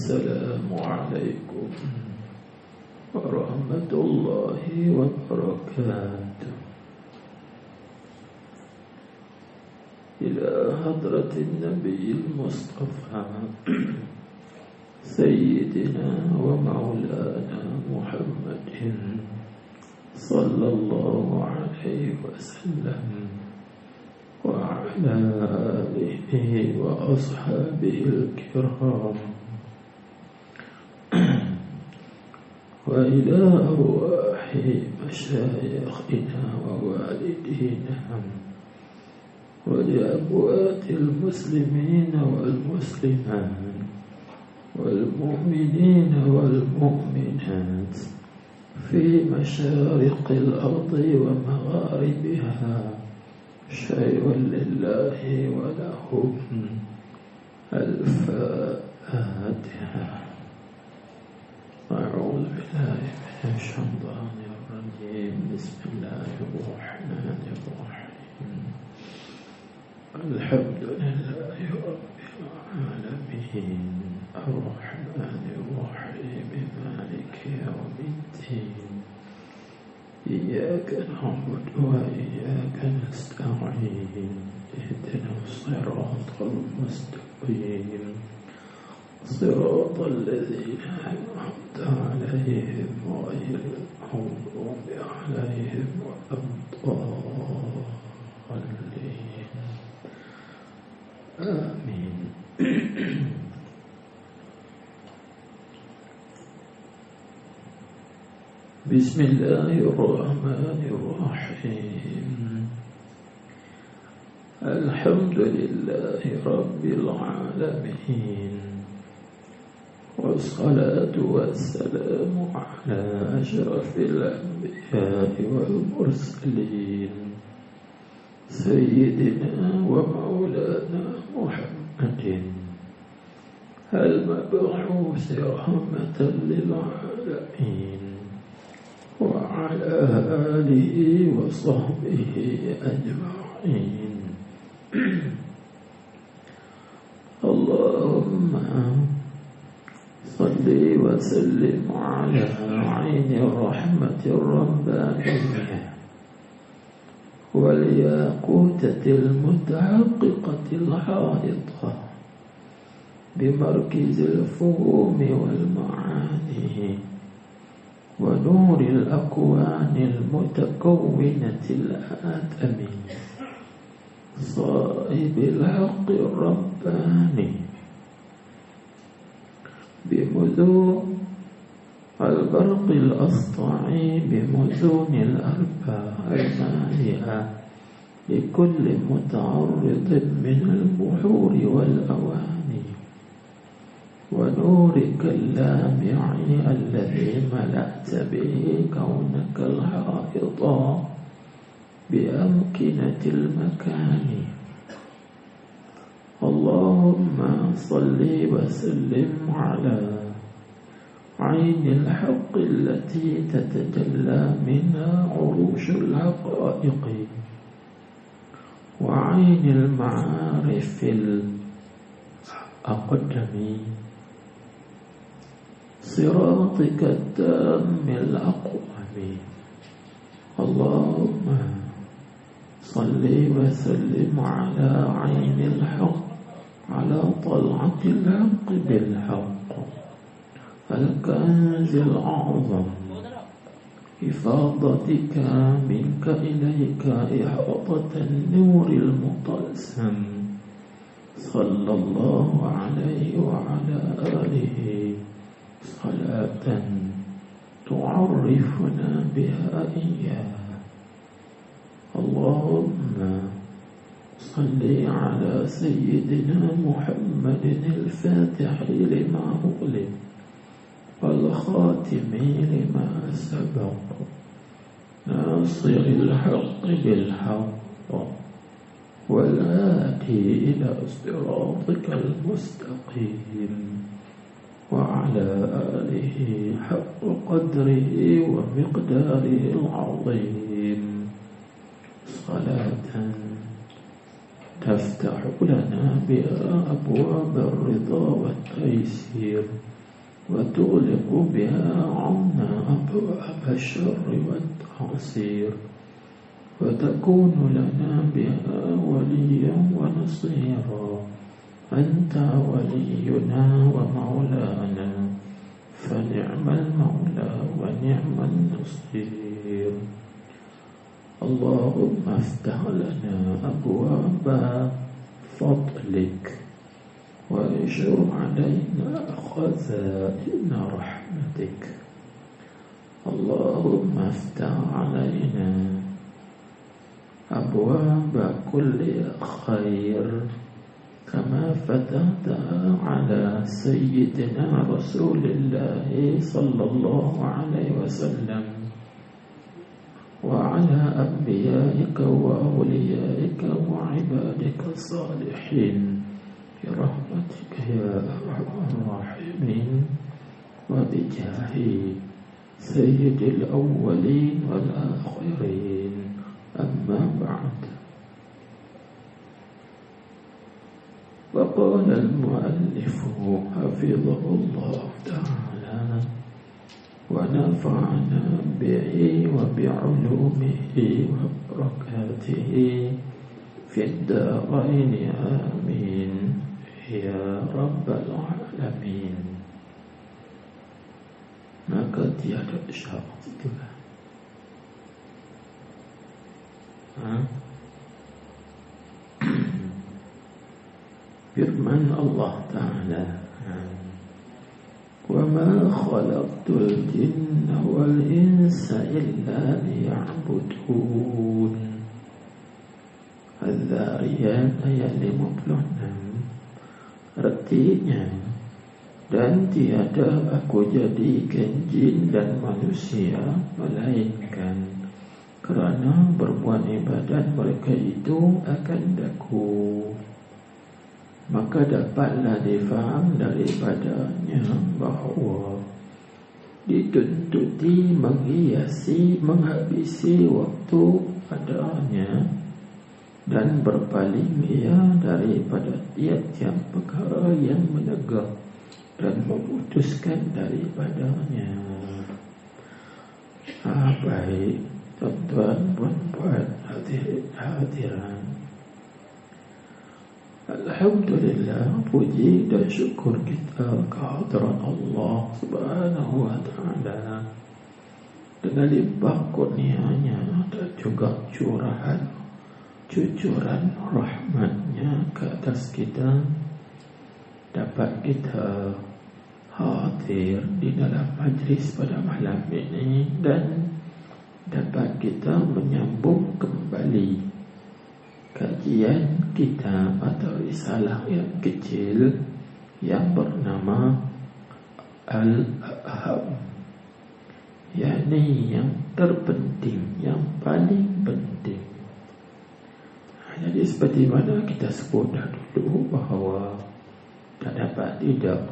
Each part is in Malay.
السلام عليكم ورحمة الله وبركاته. إلى حضرة النبي المصطفى سيدنا ومولانا محمد صلى الله عليه وسلم وعلى آله وأصحابه الكرام وإلى أرواح مشايخنا ووالدينا ولأموات المسلمين والمسلمات والمؤمنين والمؤمنات في مشارق الأرض ومغاربها شيء لله ولهم. الفاتحة. أعوذ بالله من الشيطان الرجيم. بسم الله الرحمن الرحيم. الحمد لله رب العالمين الرحمن الرحيم مالك يوم الدين. إياك نعبد وإياك نستعين. اهدنا الصراط المستقيم صراط الذين أنعمت عليهم غير المغضوب عليهم ولا الضالين. آمين. بسم الله الرحمن الرحيم. الحمد لله رب العالمين والصلاة والسلام على أشرف الأنبياء والمرسلين سيدنا ومولانا محمد المبعوث رحمة للعالمين وعلى آله وصحبه أجمعين. اللهم صل وسلم على عين الرحمة الربانية والياقوتة المتحققة الحائطة بمركز الفهوم والمعاني ونور الأكوان المتكونة الآدمية صاحب الحق الرباني بمذون البرق الأسطع بمذون الأرباع المالئة لكل متعرض من البحور والأواني ونورك اللامع الذي ملأت به كونك الحائط بأمكنة المكان. اللهم صل وسلم على عين الحق التي تتجلى منها عروش الحقائق وعين المعارف الأقدم صراطك التام الأقوم. اللهم صل وسلم على عين الحق على طلعة الحق بالحق الكنز الأعظم إفاضتك منك إليك إحاطة النور المطلسم صلى الله عليه وعلى آله صلاة تعرفنا بها إياه. اللهم صل على سيدنا محمد الفاتح لما أغلق والخاتم لما سبق ناصر الحق بالحق والهادي إلى صراطك المستقيم وعلى آله حق قدره ومقداره العظيم صلاة تفتح لنا بها أبواب الرضا والتيسير وتغلق بها عنا أبواب الشر والتعسير وتكون لنا بها وليا ونصيرا أنت ولينا ومولانا فنعم المولى ونعم النصير اللهم افتح لنا أبواب فضلك وانشر علينا خزائن رحمتك اللهم افتح علينا أبواب كل خير كما فتحتها على سيدنا رسول الله صلى الله عليه وسلم وعلى أنبيائك وأوليائك وعبادك الصالحين برحمتك يا أرحم الراحمين وبجاه سيد الأولين والآخرين أما بعد وقال المؤلف حفظه الله تعالى ونفعنا به وبعلومه وبركاته في الدارين آمين يا رب العالمين. Maka tiada syarat itulah. Firman Allah Ta'ala, وَمَا خَلَقْتُ الْجِنَّ وَالْإِنسَ إِلَّا لِيَعْبُدُونَ. Al-Dhariyat ayat 56. Artinya, dan tiada aku jadikan jin dan manusia melainkan kerana berbuat ibadat mereka itu akan daku. Maka dapatlah difaham daripadanya bahawa dituntuti menghiasi, menghabisi waktu padanya dan berpaling ia daripada tiap-tiap perkara yang menegak dan memutuskan daripadanya. Baik, tuan-tuan, puan-puan, hadirin. Alhamdulillah, puji dan syukur kita kehadiran Allah Subhanahu wa Ta'ala dengan limpah kurnianya dan juga curahan cucuran rahmatnya ke atas kita, dapat kita hadir di dalam majlis pada malam ini dan dapat kita menyambung kembali kajian kita atau risalah yang kecil yang bernama Al-Aham, yakni yang terpenting, yang paling penting. Jadi seperti mana kita sebut dah dulu bahawa tak dapat tidak,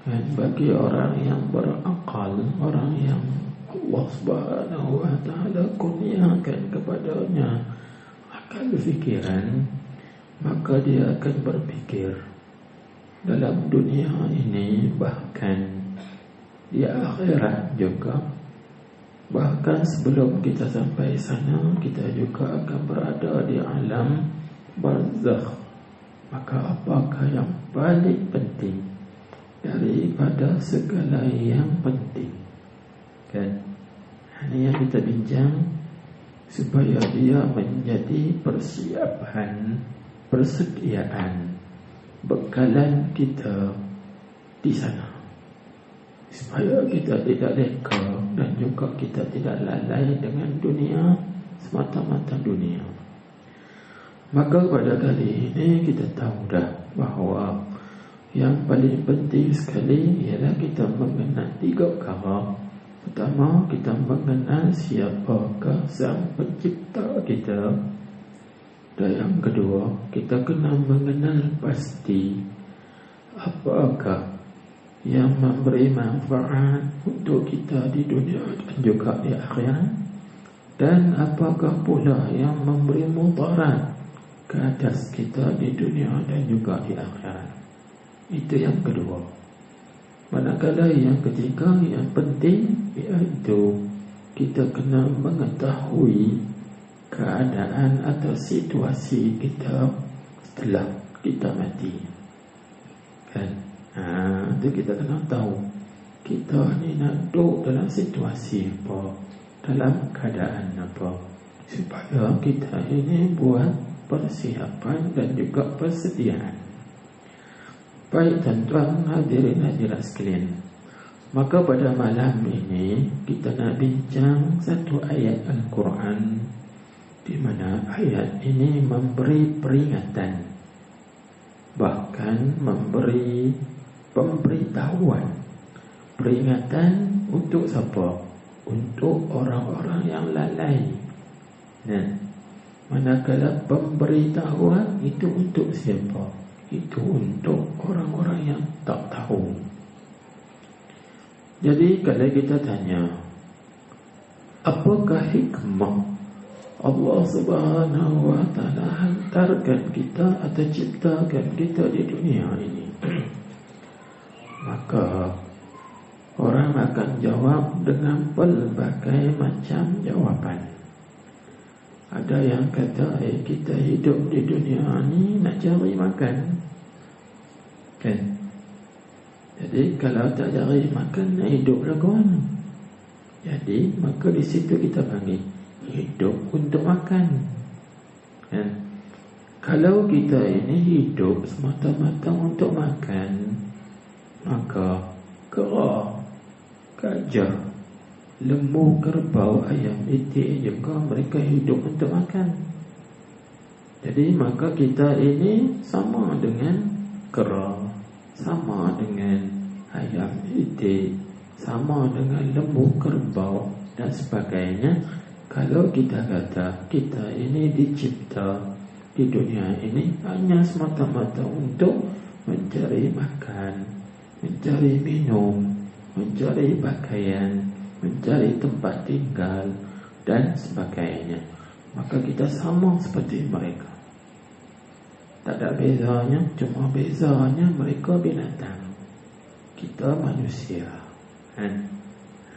dan bagi orang yang berakal, orang yang Allah Subhanahu wa Ta'ala kurniakan kepadanya akal fikiran, maka dia akan berfikir dalam dunia ini, bahkan di akhirat juga. Bahkan sebelum kita sampai sana, kita juga akan berada di alam barzakh. Maka apakah yang paling penting daripada segala yang penting? Kan? Ini yang kita bincang, supaya dia menjadi persiapan, persediaan, bekalan kita di sana, supaya kita tidak leka dan juga kita tidak lalai dengan dunia, semata-mata dunia. Maka pada kali ini kita tahu dah bahawa yang paling penting sekali ialah kita mengenal 3 perkara. Pertama, kita mengenal siapakah sang pencipta kita. Dan yang kedua, kita kena mengenal pasti apakah yang memberi manfaat untuk kita di dunia dan juga di akhirat, dan apakah pula yang memberi mudarat ke atas kita di dunia dan juga di akhirat. Itu yang kedua. Manakala yang ketiga, yang penting, iaitu kita kena mengetahui keadaan atau situasi kita setelah kita mati. Kan? Itu kita kena tahu kita ni nak duduk dalam situasi apa, dalam keadaan apa, supaya kita ini buat persiapan dan juga persediaan. Baik tuan-tuan, hadirin-hadirat sekalian, maka pada malam ini kita nak bincang satu ayat Al-Quran, di mana ayat ini memberi peringatan, bahkan memberi pemberitahuan. Peringatan untuk siapa? Untuk orang-orang yang lalai. Manakala pemberitahuan itu untuk siapa? Itu untuk orang-orang yang tak tahu. Jadi kalau kita tanya, apakah hikmah Allah Subhanahu wa ta'ala hantarkan kita atau ciptakan kita di dunia ini? Maka orang akan jawab dengan pelbagai macam jawapan. Ada yang kata, kita hidup di dunia ni nak cari makan, kan? Jadi kalau tak cari makan, nak hidup lagu mana? Jadi maka di situ kita panggil hidup untuk makan, kan? Kalau kita ini hidup semata-mata untuk makan, maka kera, gajah, lembu, kerbau, ayam, itik juga mereka hidup untuk makan. Jadi maka kita ini sama dengan kera, sama dengan ayam, itik, sama dengan lembu, kerbau dan sebagainya. Kalau kita kata kita ini dicipta di dunia ini hanya semata-mata untuk mencari makan, mencari minum, mencari pakaian, mencari tempat tinggal dan sebagainya, maka kita sama seperti mereka. Tak ada bezanya, cuma bezanya mereka binatang, kita manusia, kan?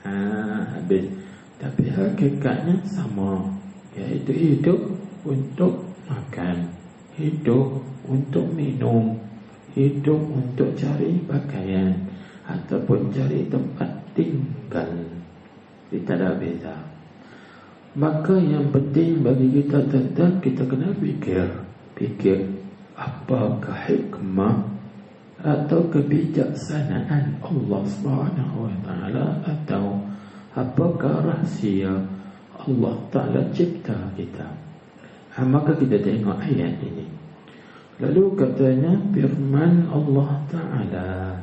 Habis. Tapi hakikatnya sama, iaitu hidup untuk makan, hidup untuk minum, hidup untuk cari pakaian ataupun cari tempat tinggal. Kita ada beza. Maka yang penting bagi kita tentang kita kena fikir apakah hikmah atau kebijaksanaan Allah Subhanahu wa ta'ala, atau apakah rahsia Allah Ta'ala cipta kita. Maka kita tengok ayat ini. Lalu katanya firman Allah Ta'ala,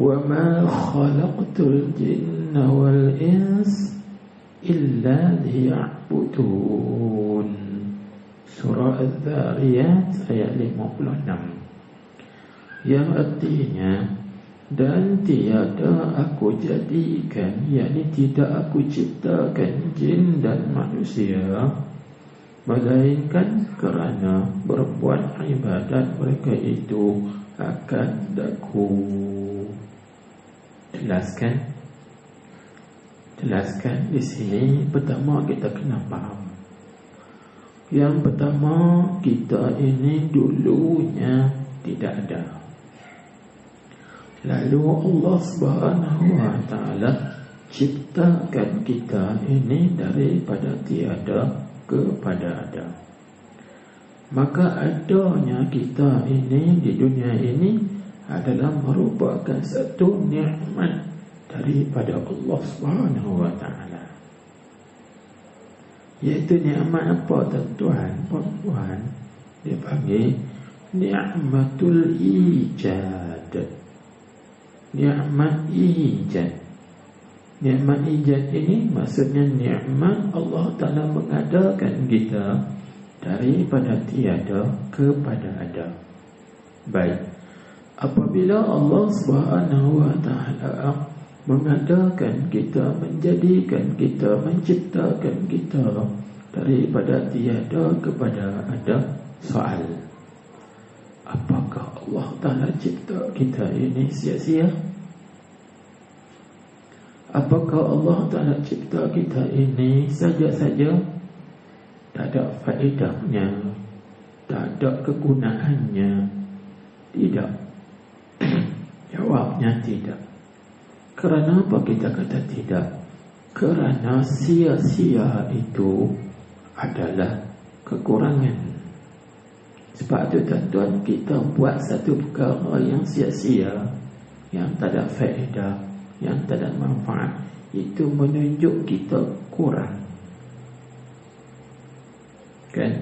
وَمَا خَلَقْتُ الْجِنَّ وَالْإِنسَ إِلَّا لِيَعْبُدُونَ. Surah Al-Dhariyat ayat 56, yang artinya, dan tiada aku jadikan, yakni tidak aku ciptakan jin dan manusia melainkan kerana berbuat ibadat mereka itu akan daku. Jelaskan di sini. Pertama kita kena faham. Yang pertama, kita ini dulunya tidak ada. Lalu Allah Subhanahu wa ta'ala ciptakan kita ini daripada tiada kepada ada. Maka adanya kita ini di dunia ini adalah merupakan satu nikmat daripada Allah Subhanahu wa ta'ala. Iaitu nikmat apa tuan-tuan, puan-puan? Dia panggil nikmatul ijad. Nikmat ijad. Nikmat ijad ini maksudnya nikmat Allah Ta'ala mengadakan kita daripada tiada kepada ada. Baik, apabila Allah Subhanahu wa ta'ala mengadakan kita, menjadikan kita, menciptakan kita daripada tiada kepada ada soal. Apakah Allah Ta'ala cipta kita ini sia-sia? Apakah Allah Ta'ala cipta kita ini saja-saja? Tak ada faedahnya, tak ada kegunaannya? Tidak. Jawabnya tidak. Kerana apa kita kata tidak? Kerana sia-sia itu adalah kekurangan. Sebab itu tuan-tuan, kita buat satu perkara yang sia-sia, yang tak ada faedah, yang tak ada manfaat, itu menunjuk kita kurang. Kan?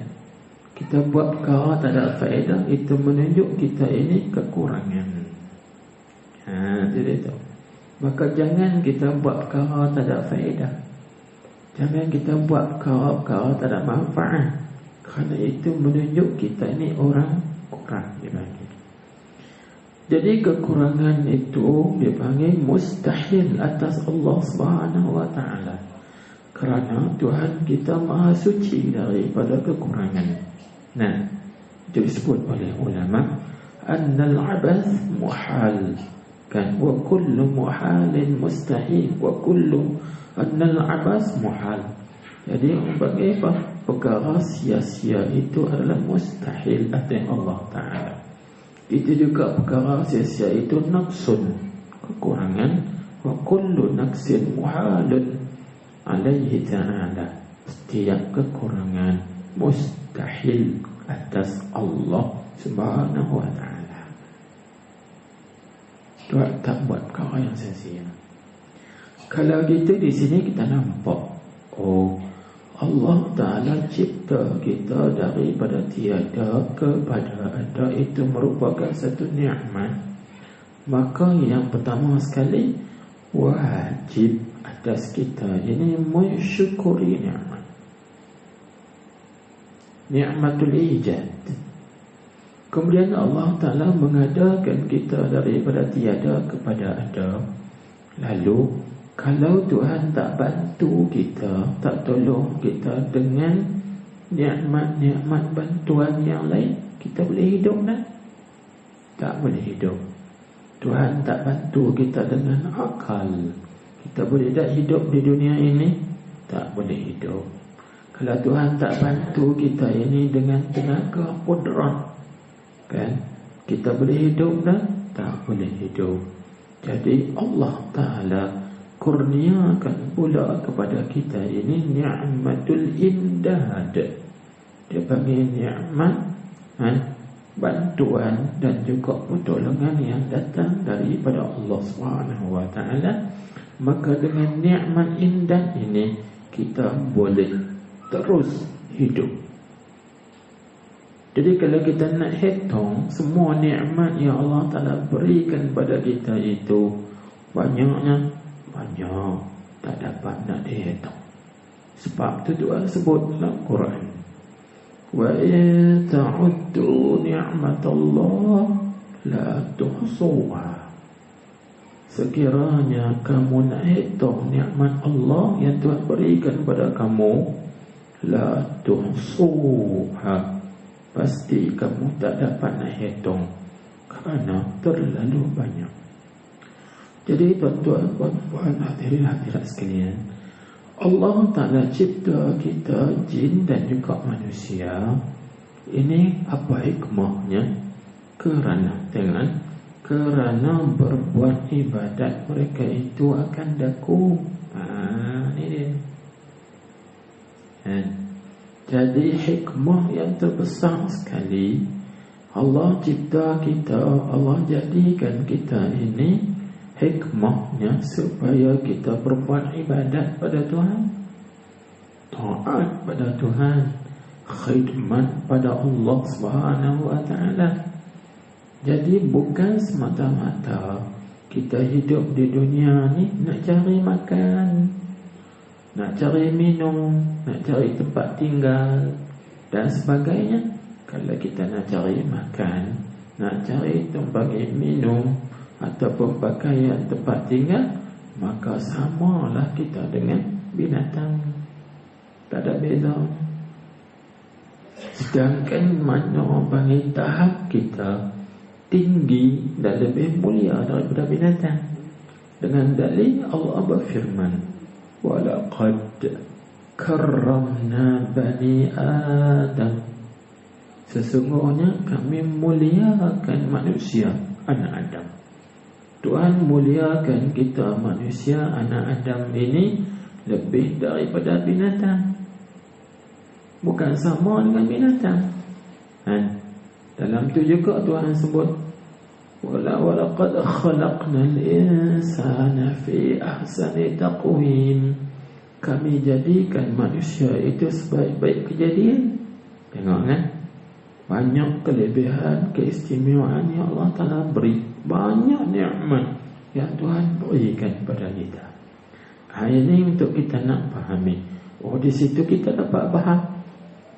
Kita buat perkara tak ada faedah, itu menunjuk kita ini kekurangan. Jadi itu. Maka jangan kita buat perkara tak ada faedah. Jangan kita buat perkara tak ada manfaat. Kerana itu menunjuk kita ini orang kurang, dipanggil. Jadi kekurangan itu dipanggil mustahil atas Allah Subhanahu wa ta'ala. Kerana Tuhan kita maha suci daripada kekurangan. Nah, itu disebut oleh ulama annal abath muhal, kan, wa kullu muhalin mustahil, wa kullu annal abath muhal. Jadi bagi apa? Perkara sia-sia itu adalah mustahil atas Allah Ta'ala. Itu juga perkara sia-sia itu naqsun, kekurangan. Wa kullu naqsin muhalun alaihi ta'ala. Setiap kekurangan mustahil atas Allah Subhanahu wa ta'ala. Tuhan tak buat perkara yang sia-sia. Kalau gitu di sini kita nampak, oh, Allah Ta'ala cipta kita daripada tiada kepada ada, itu merupakan satu nikmat. Maka yang pertama sekali, wajib atas kita ini mensyukuri nikmat. Nikmatul ijad. Kemudian Allah Ta'ala mengadakan kita daripada tiada kepada ada. Lalu kalau Tuhan tak bantu kita, tak tolong kita dengan nikmat-nikmat bantuan yang lain, kita boleh hidup tak? Tak boleh hidup. Tuhan tak bantu kita dengan akal, kita boleh tak hidup di dunia ini? Tak boleh hidup. Kalau Tuhan tak bantu kita ini dengan tenaga kudrat, kan, kita boleh hidup tak? Tak boleh hidup. Jadi Allah Ta'ala kurniakan pula kepada kita ini ni'matul imdad. Dia panggil nikmat bantuan dan juga pertolongan yang datang daripada Allah Subhanahu wa ta'ala. Maka dengan nikmat imdad ini kita boleh terus hidup. Jadi kalau kita nak hitung semua nikmat yang Allah Ta'ala berikan pada kita itu, banyaknya, banyak, tak dapat nak dihitung. Sebab tu Tuhan sebut dalam Quran, wa in ta'uddu ni'matallah la tuhsuha. Sekiranya kamu nak hitung nikmat Allah yang Tuhan berikan pada kamu, la tuhsuha, pasti kamu tak dapat nak hitung, kerana terlalu banyak. Jadi tuan-tuan, puan-puan, hadirin-hadirat sekalian, Allah Ta'ala cipta kita jin dan juga manusia. Ini apa hikmahnya? Kerana berbuat ibadat mereka itu akan daku. Ini dia. Jadi hikmah yang terbesar sekali, Allah cipta kita, Allah jadikan kita ini, hikmahnya supaya kita berbuat ibadat pada Tuhan, taat pada Tuhan, khidmat pada Allah Subhanahu wa ta'ala. Jadi bukan semata-mata kita hidup di dunia ni nak cari makan, nak cari minum, nak cari tempat tinggal dan sebagainya. Kalau kita nak cari makan, nak cari tempat minum ataupun pakaian, tempat tinggal, maka samalah kita dengan binatang. Tak ada beza. Sedangkan mana bagi tahap kita tinggi dan lebih mulia daripada binatang. Dengan dalil Allah berfirman, walaqad karramna bani Adam, sesungguhnya kami muliakan manusia, anak Adam. Tuhan muliakan kita manusia, anak Adam ini lebih daripada binatang. Bukan sama dengan binatang. Dalam tu juga Tuhan sebut, walaqad khalaqnal insana fi ahsani taqwim. Kami jadikan manusia itu sebaik-baik kejadian. Tengok kan, banyak kelebihan, keistimewaan yang Allah Ta'ala beri, banyak nikmat yang Tuhan berikan kepada kita. Ini untuk kita nak fahami. Di situ kita dapat faham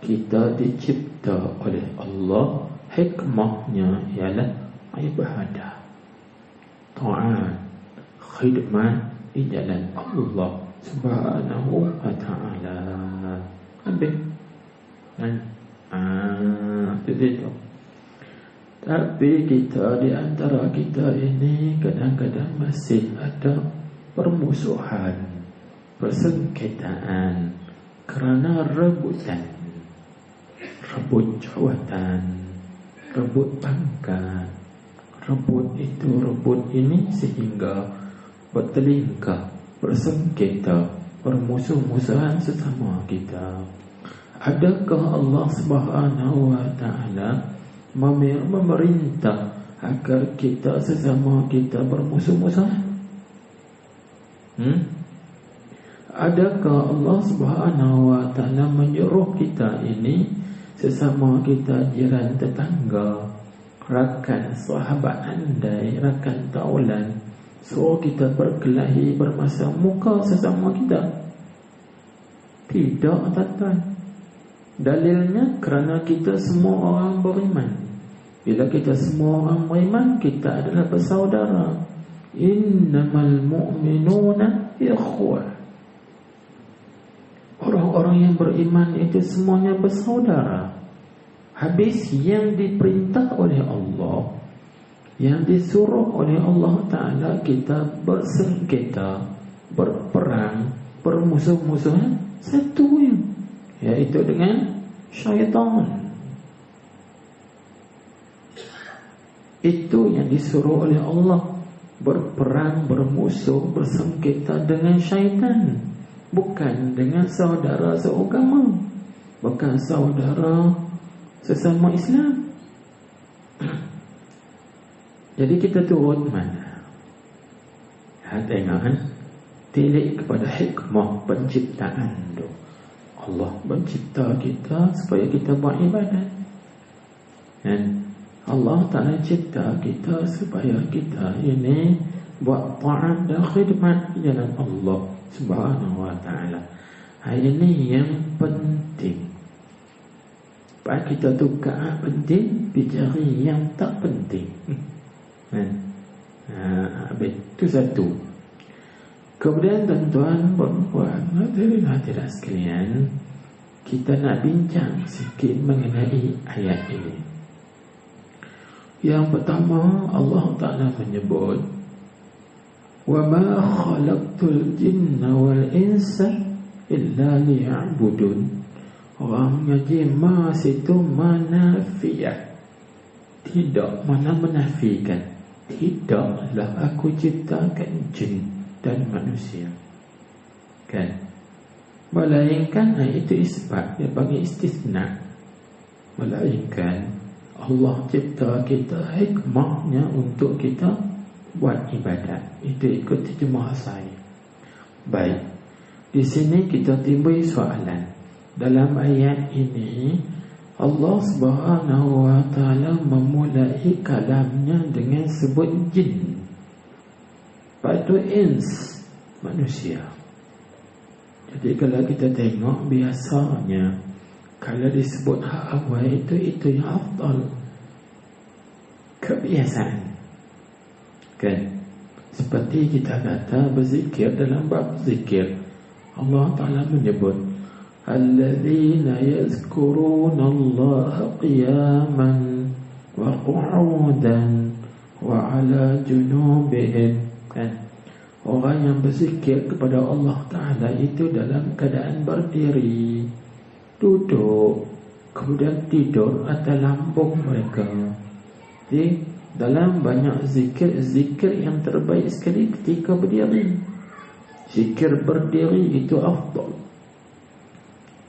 kita dicipta oleh Allah. Hikmahnya ialah ibadah, taat, khidmat di jalan Allah Subhanahu wa ta'ala. Habis itu. Tapi kita, di antara kita ini kadang-kadang masih ada permusuhan, persengketaan kerana rebutan, rebut jawatan, rebut pangkat, rebut itu, rebut ini, sehingga bertelingkah, bersengketa, bermusuh-musuhan sesama kita. Adakah Allah Subhanahu wa ta'ala memerintah agar kita sesama kita bermusuh-musuhan? Adakah Allah Subhanahu wa ta'ala menyuruh kita ini, sesama kita jiran tetangga, rakan sahabat andai, rakan taulan, suruh kita berkelahi, bermasa muka sesama kita? Tidak, tuan-tuan. Dalilnya kerana kita semua orang beriman. Bila kita semua orang beriman, kita adalah bersaudara. Innamal mu'minuna ikhwah. Orang-orang yang beriman itu semuanya bersaudara. Habis yang diperintah oleh Allah, yang disuruh oleh Allah Ta'ala, kita bersengketa, berperang, bermusuh-musuhan, satu iaitu dengan syaitan. Itu yang disuruh oleh Allah, berperang, bermusuh, bersengketa dengan syaitan, bukan dengan saudara seagama, bukan saudara sesama Islam. Jadi kita turun mana? Tengok tilik kepada hikmah penciptaan tu. Allah mencipta kita supaya kita buat ibadat, dan Allah Ta'ala cipta kita supaya kita ini buat ta'at dan khidmat di jalan Allah Subhanahu wa ta'ala. Ini yang penting. Pak kita tukar penting, bicara yang tak penting. Itu satu. Kemudian tuan-tuan, puan-puan, hadirin sekalian, kita nak bincang sikit mengenai ayat ini. Yang pertama, Allah Ta'ala menyebut, wa ma khalaqtul jinna wal insa illa liya'budun. Orang mengaji ma situ manafiyah, tidak, mana menafikan. Tidaklah aku ciptakan jin dan manusia, kan? Melainkan itu isbat, dia panggil istisna. Melainkan Allah cipta kita, hikmahnya untuk kita buat ibadat. Itu ikut terjemah saya. Baik, di sini kita timbul soalan. Dalam ayat ini Allah Subhanahu wa ta'ala memulai kalamnya dengan sebut jin, lepas ins, manusia. Jadi kalau kita tengok, biasanya kalau disebut hak awal itu yang afdal, kebiasaan, kan? Seperti kita kata berzikir, dalam bab zikir Allah Ta'ala menyebut alladzina yazkuruna Allah qiyaman wa qu'udan wa ala junubihim. Kan? Orang yang berzikir kepada Allah Ta'ala itu dalam keadaan berdiri, duduk, kemudian tidur atas lambung mereka. Jadi dalam banyak zikir yang terbaik sekali ketika berdiri. Zikir berdiri itu afdal.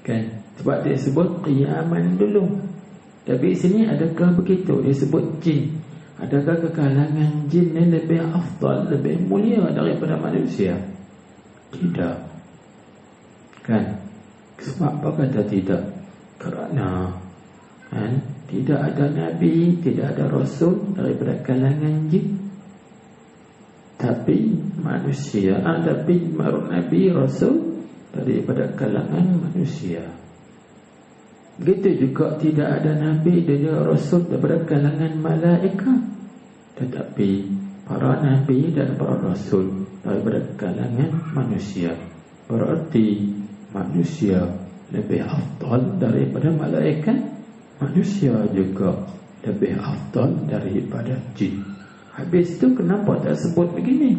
Kan? Sebab dia sebut qiyaman dulu. Tapi sini adakah begitu? Dia sebut jin. Adakah kekalangan jin ni lebih afdal, lebih mulia daripada manusia? Tidak. Kan? Sebab apa kata tidak? Kerana tidak ada Nabi, tidak ada Rasul daripada kalangan jin. Tapi manusia ada Nabi, Rasul daripada kalangan manusia. Begitu juga tidak ada Nabi dan Rasul daripada kalangan malaikat. Tetapi para Nabi dan para Rasul daripada kalangan manusia. Berarti manusia lebih afdal daripada malaikat. Manusia juga lebih afdal daripada jin. Habis itu kenapa tak sebut begini?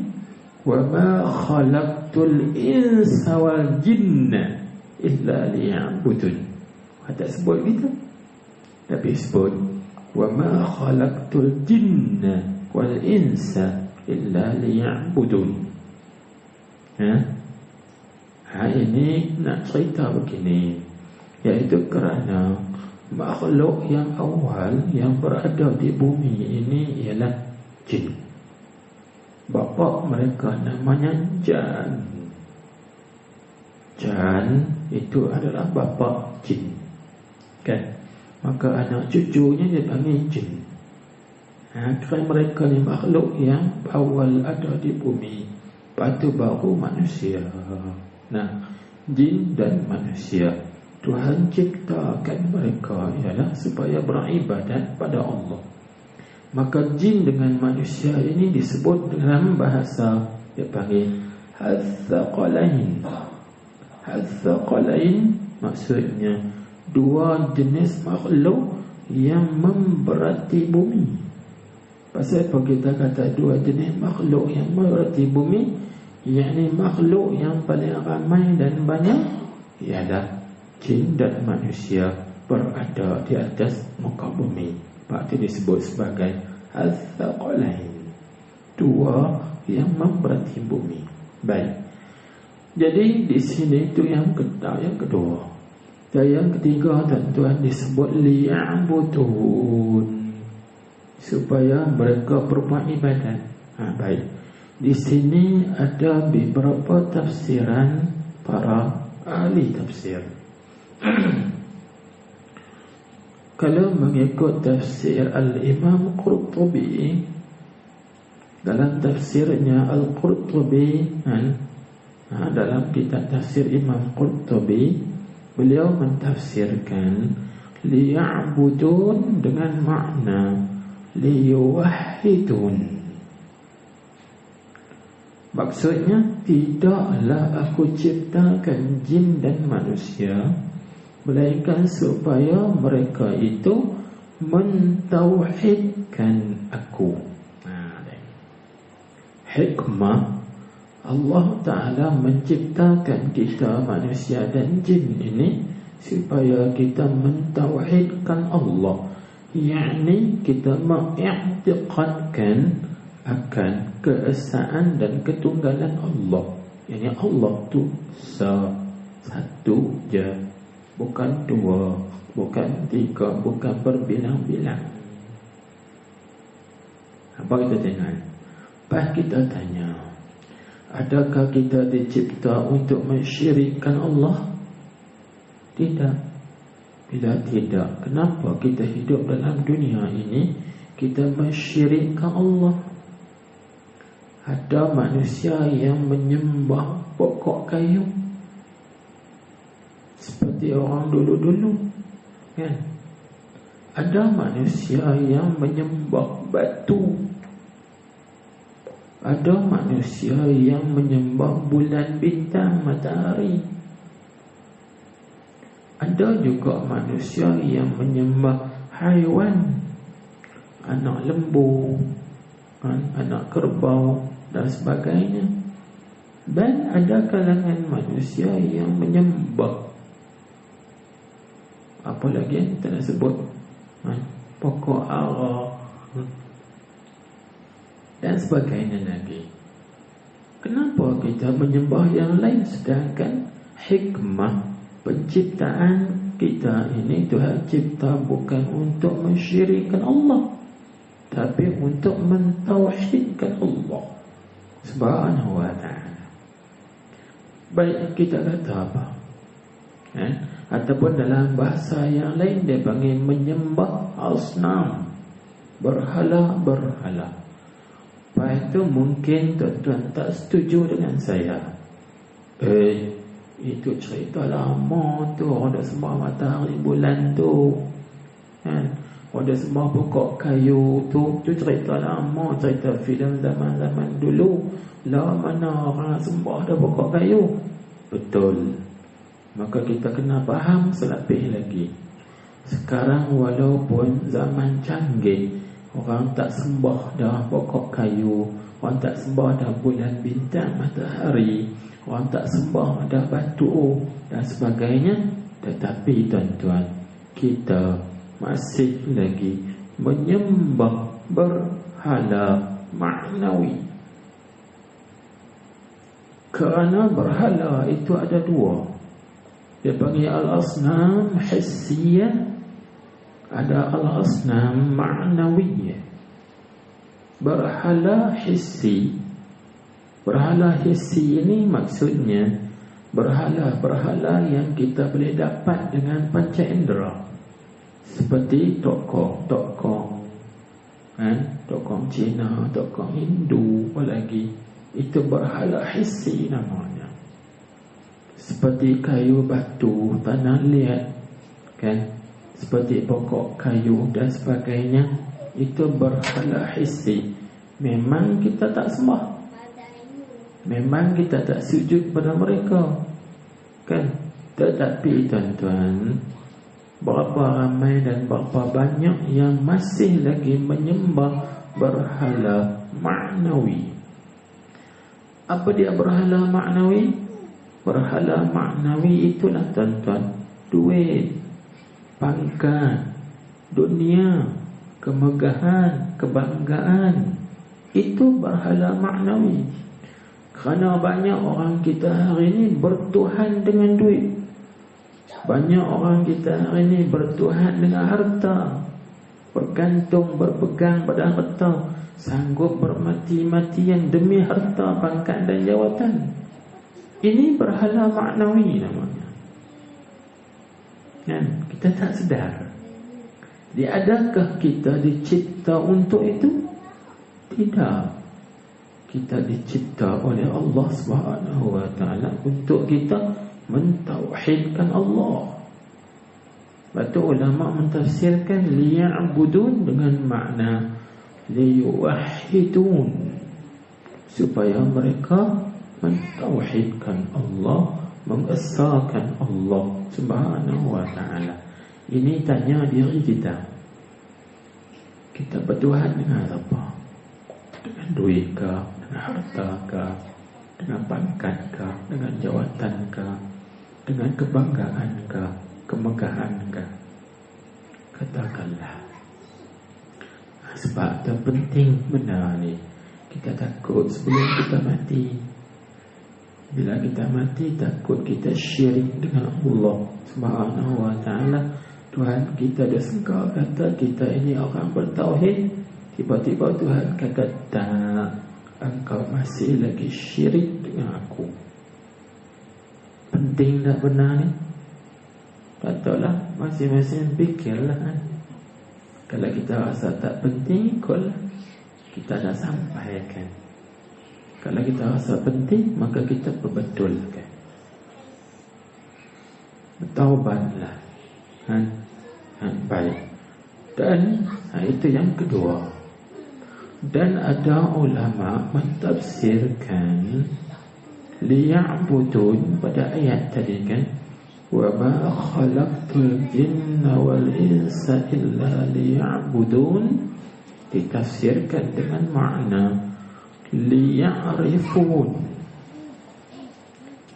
Wa ma khalaqtul insa wal jinna illa liya'budun. Tak sebut gitu. Tapi sebut wa ma khalaqtul jinna wal insa illa liya'budun. Ini nak cerita begini, iaitu kerana makhluk yang awal yang berada di bumi ini ialah jin. Bapa mereka namanya Jan. Jan itu adalah bapa jin. Kan? Maka anak cucunya dia panggil jin. Kerana mereka ni makhluk yang awal ada di bumi, lepas tu baru manusia. Nah, jin dan manusia, Tuhan ciptakan mereka ialah supaya beribadat pada Allah. Maka jin dengan manusia ini disebut dalam bahasa, dia panggil Hathaqalain. Hathaqalain maksudnya dua jenis makhluk yang memberati bumi. Pasal apa kita kata dua jenis makhluk yang memberati bumi? Yakni makhluk yang paling ramai dan banyak ialah jin dan manusia berada di atas muka bumi. Itu disebut sebagai Al-Thaqalain, dua yang memberati bumi. Baik. Jadi di sini itu yang kedua. Dan yang ketiga tuan-tuan disebut liya'budun, supaya mereka berbuat ibadat. Baik. Di sini ada beberapa tafsiran para ahli tafsir. Kalau mengikut tafsir Al-Imam Qurtubi, dalam tafsirnya Al-Qurtubi, dalam kitab tafsir Imam Qurtubi, beliau mentafsirkan liya'budun dengan makna liyuwahhidun. Maksudnya, tidaklah aku ciptakan jin dan manusia melainkan supaya mereka itu mentauhidkan aku. Hikmah Allah Ta'ala menciptakan kita manusia dan jin ini supaya kita mentauhidkan Allah, yakni kita mengiktikadkan akan keesaan dan ketunggalan Allah. Yakni Allah tu satu je, bukan dua, bukan tiga, bukan berbilang-bilang. Apa kita tengok? Pas kita tanya, adakah kita dicipta untuk mensyirikkan Allah? Tidak. Bila tidak, kenapa kita hidup dalam dunia ini kita mensyirikkan Allah? Ada manusia yang menyembah pokok kayu seperti orang dulu-dulu, kan? Ada manusia yang menyembah batu. Ada manusia yang menyembah bulan, bintang, matahari. Ada juga manusia yang menyembah haiwan, anak lembu, anak kerbau dan sebagainya. Dan ada kalangan manusia yang menyembah, apa lagi yang kita nak sebut, pokok ara dan sebagainya lagi. Kenapa kita menyembah yang lain, sedangkan hikmah penciptaan kita ini Tuhan cipta bukan untuk mensyirikkan Allah, tapi untuk mentauhidkan Allah Subhanahu wa ta'ala. Baik, kita kata apa? Ataupun dalam bahasa yang lain dia panggil menyembah asnam, berhala-berhala. Lepas itu mungkin tuan-tuan tak setuju dengan saya. Itu cerita lama tu, orang dah sembah matahari bulan tu, orang dah sembah pokok kayu tu. Tu cerita lama, cerita filem zaman-zaman dulu. Lah mana orang sembah dah pokok kayu. Betul. Maka kita kena faham selapih lagi. Sekarang walaupun zaman canggih, orang tak sembah dah pokok kayu, orang tak sembah dah bulan bintang matahari, orang tak sembah dah batu dan sebagainya, tetapi tuan-tuan, kita masih lagi menyembah berhala maknawi. Kerana berhala itu ada dua. Dia panggil al-asnam hissiyah, ada al-asnam ma'nawiyah. Berhala hissi, berhala hissi ini maksudnya berhala-berhala yang kita boleh dapat dengan panca indera, seperti tokoh-tokoh, tokoh Cina, tokoh Hindu, apa lagi, itu berhala hissi namanya. Seperti kayu, batu, tanah liat, seperti pokok kayu dan sebagainya, itu berhala hissi. Memang kita tak sembah, memang kita tak sujud pada mereka, tetapi tuan-tuan, berapa ramai dan berapa banyak yang masih lagi menyembah berhala maknawi. Apa dia berhala maknawi? Berhala maknawi itulah tuan-tuan, duit, pangkat, dunia, kemegahan, kebanggaan. Itu berhala maknawi. Kerana banyak orang kita hari ini bertuhan dengan duit. Banyak orang kita hari ini bertuhan dengan harta, bergantung, berpegang pada harta, sanggup bermati-matian demi harta, pangkat dan jawatan. Ini berhala maknawi namanya. Kita tak sedar. Jadi adakah kita dicipta untuk itu? Tidak. Kita dicipta oleh Allah Subhanahu wa ta'ala untuk kita mentauhidkan Allah. Betul, ulama mentafsirkan liya'budun dengan makna liyuwahhidun, supaya mereka mentauhidkan Allah, mengesahkan Allah Subhanahu wa ta'ala. Ini tanya diri kita. Kita bertuhan dengan apa? Dengan duit ke? Dengan harta ke? Dengan pangkat ke? Dengan jawatan ke? Dengan kebanggaan ke? Kemegahan ke? Katakanlah. Sebab itu penting benar ni. Kita takut sebelum kita mati. Bila kita mati, takut kita syirik dengan Allah Subhanahu wa ta'ala. Tuhan kita dah sangka kata kita ini orang bertauhid. Tiba-tiba Tuhan kata, tak, engkau masih lagi syirik dengan aku. Penting tak benar ni? Patutlah masing-masing fikirlah. Kalau kita rasa tak penting, ikutlah. Kita dah sampaikan. Kalau kita rasa penting, maka kita perbetulkan. Bertaubatlah. Baik. Dan itu yang kedua. Dan ada ulama mentafsirkan liya'budun pada ayat tadi wa ma khalaqtul jinna wal insa illa liya'budun ditafsirkan dengan makna liya'rifun.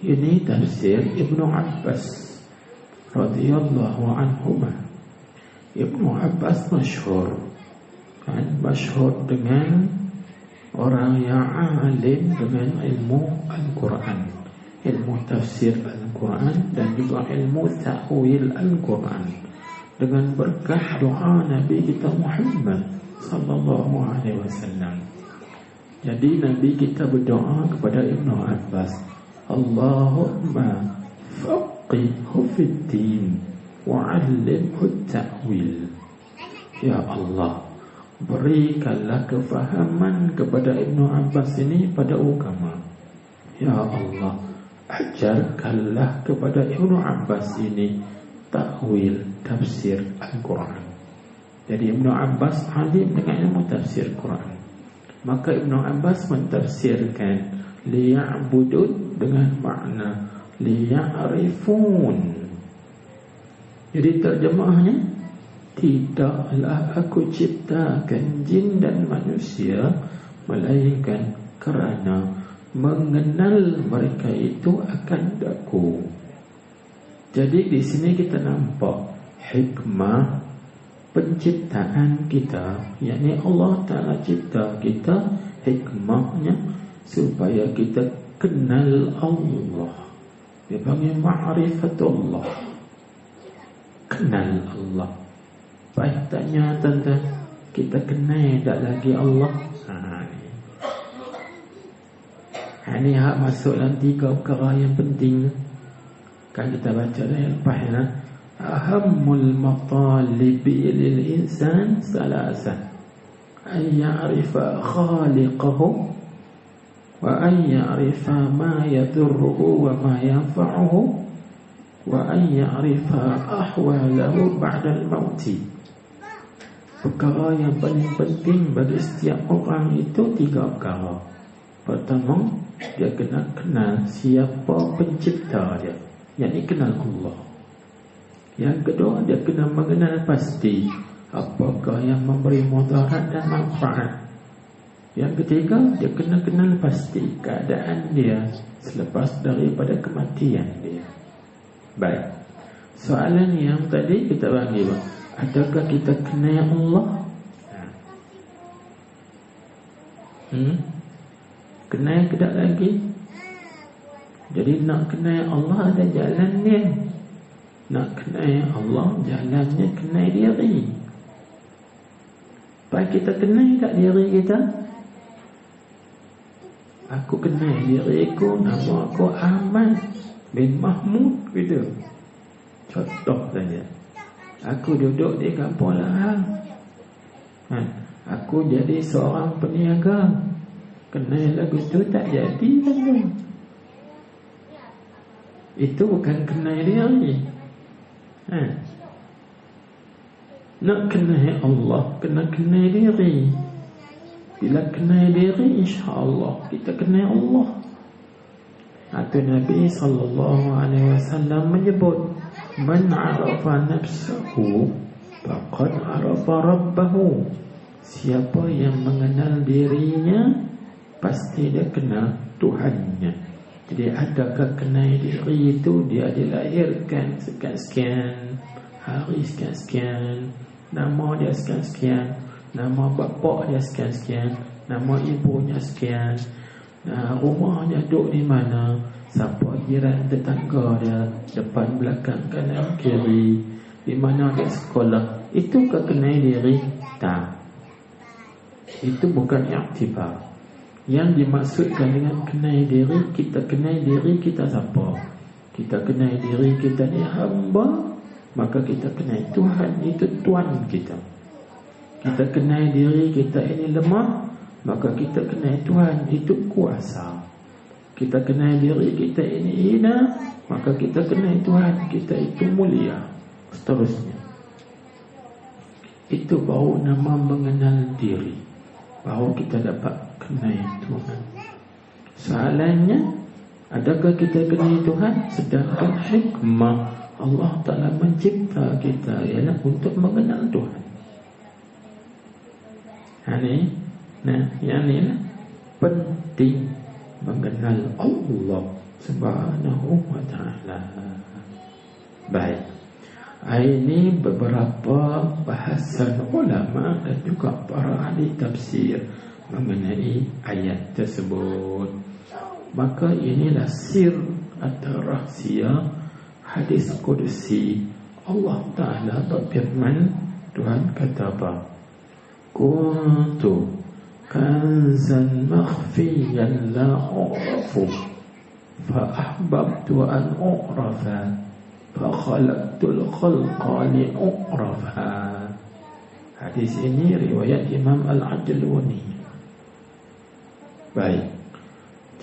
Ini tafsir Ibnu Abbas radhiyallahu anhuma. Ibnu Abbas masyhur dengan orang yang alim dengan ilmu Al-Quran, ilmu tafsir Al-Quran dan juga ilmu ta'wil Al-Quran, dengan berkah doa Nabi kita Muhammad sallallahu alaihi wasallam. Jadi Nabi kita berdoa kepada Ibnu Abbas, Allahumma faqihhu fid-din wa'allimhu ta'wil. Ya Allah, berikanlah kefahaman kepada Ibnu Abbas ini pada agama. Ya Allah, ajarkanlah kepada Ibnu Abbas ini ta'wil, tafsir Al-Quran. Jadi Ibnu Abbas alim dengan ilmu tafsir Quran. Maka Ibnu Abbas mentafsirkan liya'budun dengan makna liya'rifun. Jadi terjemahnya, tidaklah aku ciptakan jin dan manusia melainkan kerana mengenal mereka itu akan aku. Jadi di sini kita nampak hikmah penciptaan kita, yakni Allah Ta'ala cipta kita, hikmahnya supaya kita kenal Allah. Dia panggil ma'rifatullah, kenal Allah. Baik, tanya tentang kita kenal tak lagi Allah. Ini hak masuk dalam 3 perkara yang penting. Kan kita baca dah yang lepas ya. Ahammul matalibi lil insan salasa, an ya'rifa khaliqahu wa an ya'rifa ma yadurruhu wa ma yanfa'uhu wa an ya'rifa ahwalahu ba'da al-mauti. Perkara yang paling penting bagi setiap orang itu 3 perkara. Pertama, dia kena kenal siapa pencipta dia, yakni kenal Allah. Yang kedua, dia kena mengenal pasti apakah yang memberi mudarat dan manfaat. Yang ketiga, dia kena kenal pasti keadaan dia selepas daripada kematian dia. Baik, soalan yang tadi kita bagi, adakah kita kenal Allah? Kenal ke tak lagi? Jadi nak kenal Allah ada jalan dia. Nak kenal Allah, jalannya kenal diri. Baik, kita kenal tak diri kita? Aku kenal diriku, nama aku Ahmad bin Mahmud gitu. Contoh saja. Aku duduk di kampung Lahang, aku jadi seorang peniaga. Kenal lagu tu tak jadi kan? Itu bukan kenal diri. Nak kenal Allah, kena kenal diri. Bila kenal diri, insya-Allah kita kenal Allah. Atau Nabi SAW menyebut, man arafa nafsahu faqad arafa rabbahu. Siapa yang mengenal dirinya, pasti dia kenal Tuhannya. Jadi adakah kenal diri itu, dia dilahirkan sekian-sekian hari, sekian-sekian, nama dia sekian-sekian, nama bapak dia sekian-sekian, nama ibunya sekian, rumahnya duduk di mana, siapa jiran tetangga dia, depan, belakang, kanan, kiri, di mana dia sekolah. Itu ke kenal diri? Tak. Itu bukan iktibar. Yang dimaksudkan dengan kenal diri, kita kenal diri kita siapa? Kita kenal diri kita ni hamba, maka kita kenal Tuhan itu Tuan kita. Kita kenal diri kita ini lemah, maka kita kenal Tuhan itu kuasa. Kita kenal diri kita ini hina, maka kita kenal Tuhan kita itu mulia. Seterusnya. Itu baru nama mengenal diri, baru kita dapat kenal Tuhan. Soalannya, adakah kita kenal Tuhan? Sedangkan hikmah Allah Ta'ala mencipta kita ialah untuk mengenal Tuhan. Yang ni penting mengenal Allah Subhanahu wa Ta'ala. Baik, ini beberapa bahasan ulama dan juga para ahli tafsir mengenai ayat tersebut. Maka inilah sir atau rahsia hadis qudsi. Allah Ta'ala berfirman, Tuhan kata apa? Kuntu kanzan makhfiyan la u'rafu fa ahbabtu an u'rafa fa khalaqtul khalqa li u'rafa. Hadis ini riwayat Imam Al-Ajluni. Baik,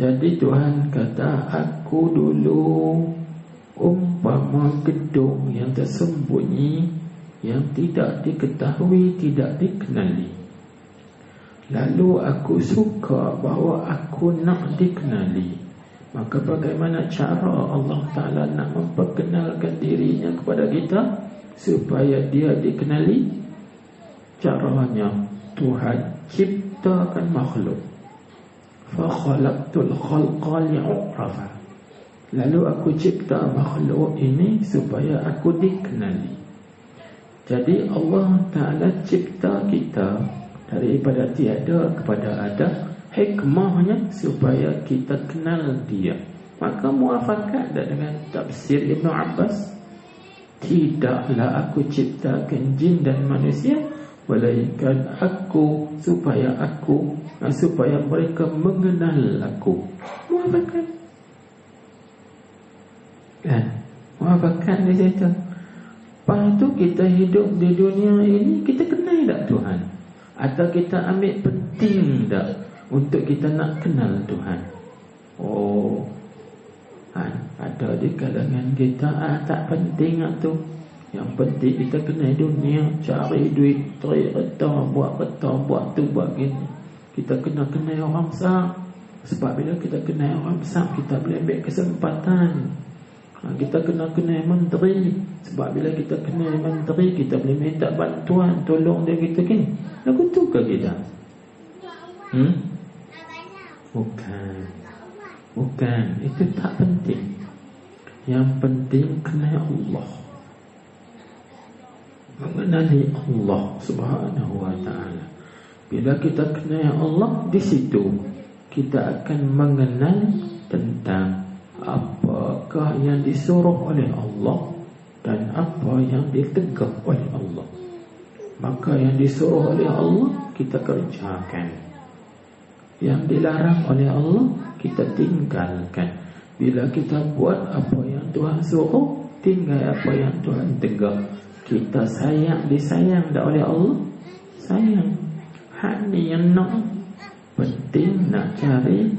jadi Tuhan kata, aku dulu umpama gedung yang tersembunyi, yang tidak diketahui, tidak dikenali. Lalu aku suka bahawa aku nak dikenali. Maka bagaimana cara Allah Ta'ala nak memperkenalkan dirinya kepada kita supaya dia dikenali? Caranya Tuhan ciptakan makhluk. Fa khalaqtul khalqa li'u'rafa. Lalu aku cipta makhluk ini supaya aku dikenali. Jadi Allah Ta'ala cipta kita daripada tiada kepada ada, hikmahnya supaya kita kenal dia. Maka muafakat dengan tafsir Ibn Abbas, tidaklah aku ciptakan jin dan manusia melainkan aku supaya mereka mengenal aku. Muafakat kan? Muafakat di situ. Lepas tu kita hidup di dunia ini, kita kenal tak Tuhan? Atau kita ambil penting tak untuk kita nak kenal Tuhan? Ada di kalangan kita tak penting tu. Yang penting kita kenal dunia, cari duit, cari kereta, buat tu, buat gini. Kita kena kenal orang besar. Sebab bila kita kenal orang besar, kita boleh ambil kesempatan. Kita kena kenal menteri. Sebab bila kita kenal menteri, kita boleh minta bantuan, tolong dia kita gini. Lagu tu ke kita? Bukan. Itu tak penting. Yang penting kenal Allah, mengenali Allah Subhanahu wa Ta'ala. Bila kita kenal Allah, di situ kita akan mengenal tentang apakah yang disuruh oleh Allah dan apa yang ditegak oleh Allah. Maka yang disuruh oleh Allah kita kerjakan, yang dilarang oleh Allah kita tinggalkan. Bila kita buat apa yang Tuhan suruh, tinggal apa yang Tuhan tegak, kita disayang tak oleh Allah? Sayang. Ni yang nak penting, nak cari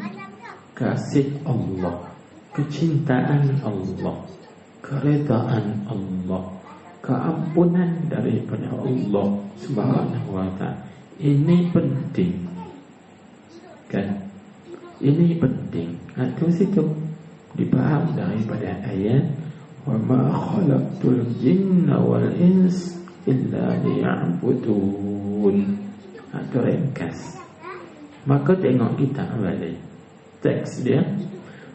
kasih Allah, kecintaan Allah, keredaan Allah, keampunan daripada Allah Subhanahu wa Ta'ala. Ini penting kan? Ini penting. Itu situ dipaham daripada ayat wa ma khalaqtul jinna wal ins illa liya'budun. Itu ringkas. Maka tengok kita balik teks dia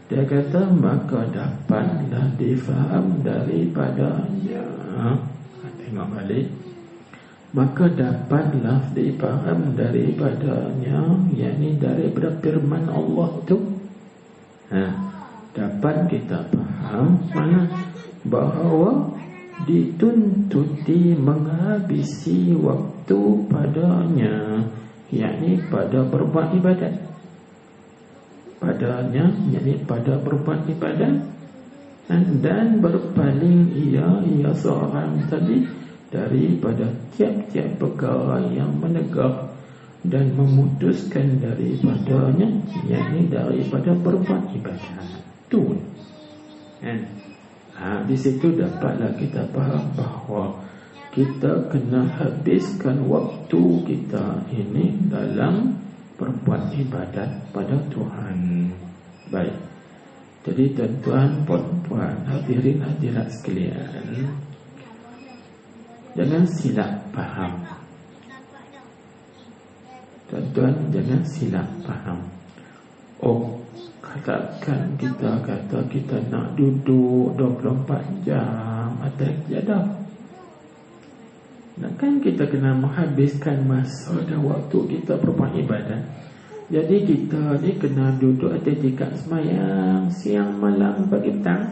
kata, maka dapatlah difaham daripadanya. Tengok balik, maka dapatlah difaham daripadanya, yakni daripada firman Allah tu. Dapat kita faham mana bahawa dituntuti menghabisi waktu padanya, yakni pada berbuat ibadat. Padanya, yakni pada berbuat ibadat, dan berpaling ia seorang tadi daripada tiap-tiap perkara yang menegak dan memutuskan daripadanya, yakni daripada berbuat ibadat. Tu di situ dapatlah kita faham bahawa kita kena habiskan waktu kita ini dalam berbuat ibadat pada Tuhan. Baik, Jadi tuan-tuan, puan-puan, hadirin hadirat sekalian, jangan silap faham. Tuan-tuan, jangan silap faham. Oh, katakan kita kata kita nak duduk 24 jam atas jadah. Kan kita kena menghabiskan masa dan waktu kita berbuat ibadat. Jadi kita ni kena duduk atas tikar semayang siang, malam, pagi, petang.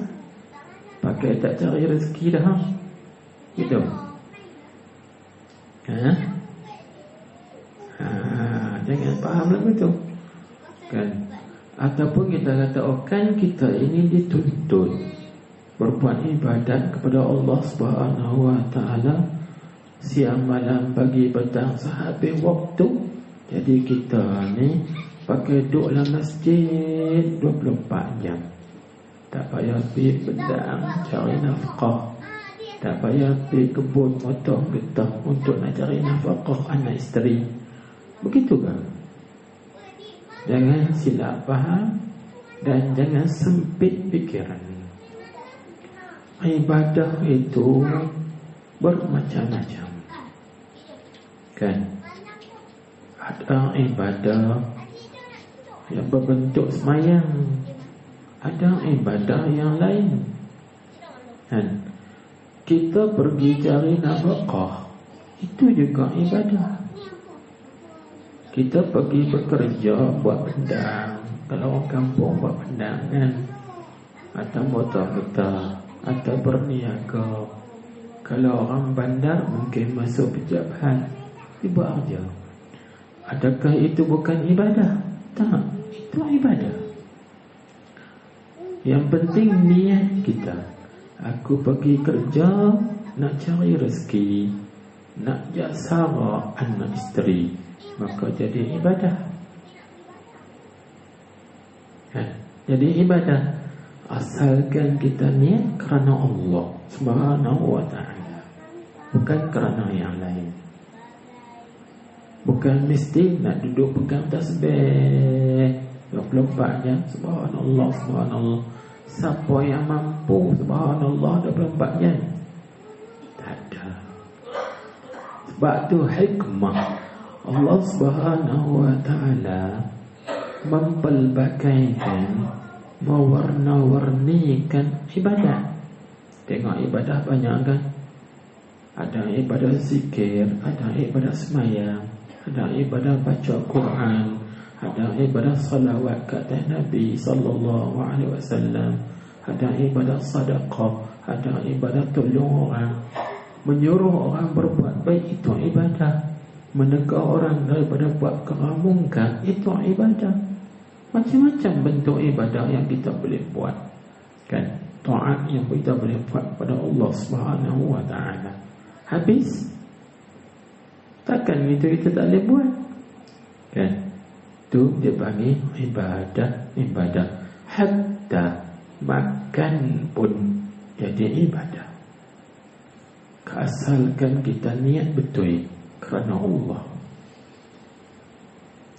Pakai tak cari rezeki dah. Gitu. Jangan faham lagu tu. Kan? Ataupun kita kata, oh kan kita ini dituntut berbuat ibadat kepada Allah Subhanahu wa taala siang, malam, pagi, petang, sehabis waktu. Jadi kita ni pakai duduk dalam masjid 24 jam. Tak payah pergi pedang cari nafkah. Tak payah pergi kebun potong getah untuk nak cari nafkah anak isteri. Begitu kan? Jangan silap faham dan jangan sempit fikiran. Ibadah itu bermacam-macam. Kan? Ada ibadah yang berbentuk semayang, ada ibadah yang lain. Kan? Kita pergi cari nafkah, itu juga ibadah. Kita pergi bekerja buat pendang, kalau orang kampung buat pendang kan, atau potong getah, atau berniaga. Kalau orang bandar mungkin masuk pejabat, buat kerja. Adakah itu bukan ibadah? Tak, itu ibadah. Yang penting niat kita. Aku pergi kerja nak cari rezeki, nak jasara anak isteri, maka jadi ibadah. Jadi ibadah asalkan kita niat kerana Allah Subhanahu wa ta'ala, bukan kerana yang lain. Bukan mesti nak duduk pegang tasbih 24 jam. Subhanallah, subhanallah. Siapa yang mampu subhanallah 24 jam? Tak ada. Sebab tu hikmah Allah Subhanahu wa ta'ala mempelbagaikan, mewarna-warnikan ibadat. Tengok ibadah banyak kan? Ada ibadah zikir, ada ibadah semayang, ada ibadah baca Quran, ada ibadah salawat ke atas Nabi sallallahu alaihi wasallam, ada ibadah sedekah, ada ibadah tolong orang, menyuruh orang berbuat baik, itu ibadah. Menegur orang daripada buat keramungkan, itu ibadah. Macam-macam bentuk ibadah yang kita boleh buat. Kan? Taat yang kita boleh buat pada Allah Subhanahu wa ta'ala. Habis? Takkan itu kita tak boleh buat. Kan? Itu dia panggil ibadah. Hatta makan pun jadi ibadah. Asalkan kita niat betul kerana Allah.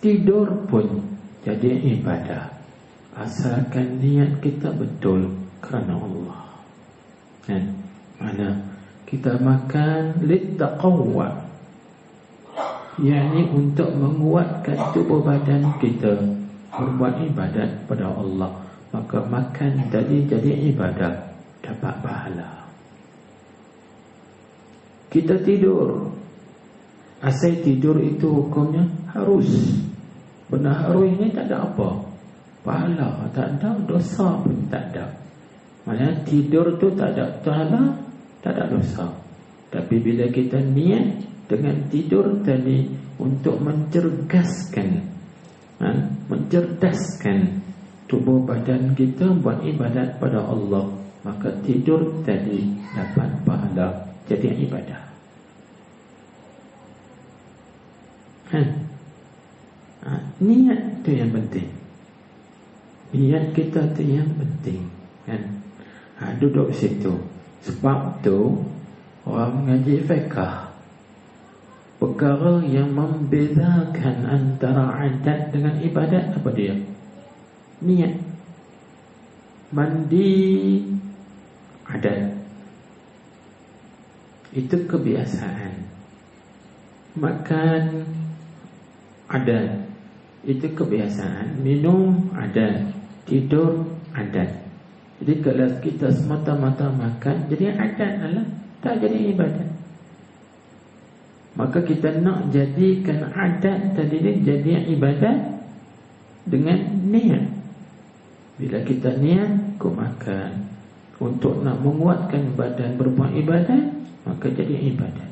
Tidur pun jadi ibadah, asalkan niat kita betul kerana Allah. Kan? Mana kita makan littaqwa, yakni untuk menguatkan tubuh badan kita berbuat ibadat pada Allah, maka makan tadi jadi ibadah, dapat pahala. Kita tidur, asal tidur itu hukumnya harus. Benda harus ini tak ada apa, pahala tak ada, dosa pun tak ada. Maksudnya tidur tu tak ada pahala, tak ada dosa. Tapi bila kita niat dengan tidur tadi untuk mencerdaskan tubuh badan kita buat ibadat pada Allah, maka tidur tadi dapat pahala, jadi ibadah. Niat tu yang penting. Niat kita tu yang penting. Kan? Duduk situ. Sebab tu orang mengaji fiqh, perkara yang membezakan antara adat dengan ibadat apa dia? Niat. Mandi adat, itu kebiasaan. Makan adat, itu kebiasaan. Minum adat, tidur adat. Jadi kalau kita semata-mata makan, jadi adat lah, tak jadi ibadat. Maka kita nak jadikan adat tadi ni jadi ibadat dengan niat. Bila kita niat, aku makan untuk nak menguatkan badan berbuat ibadat, maka jadi ibadat.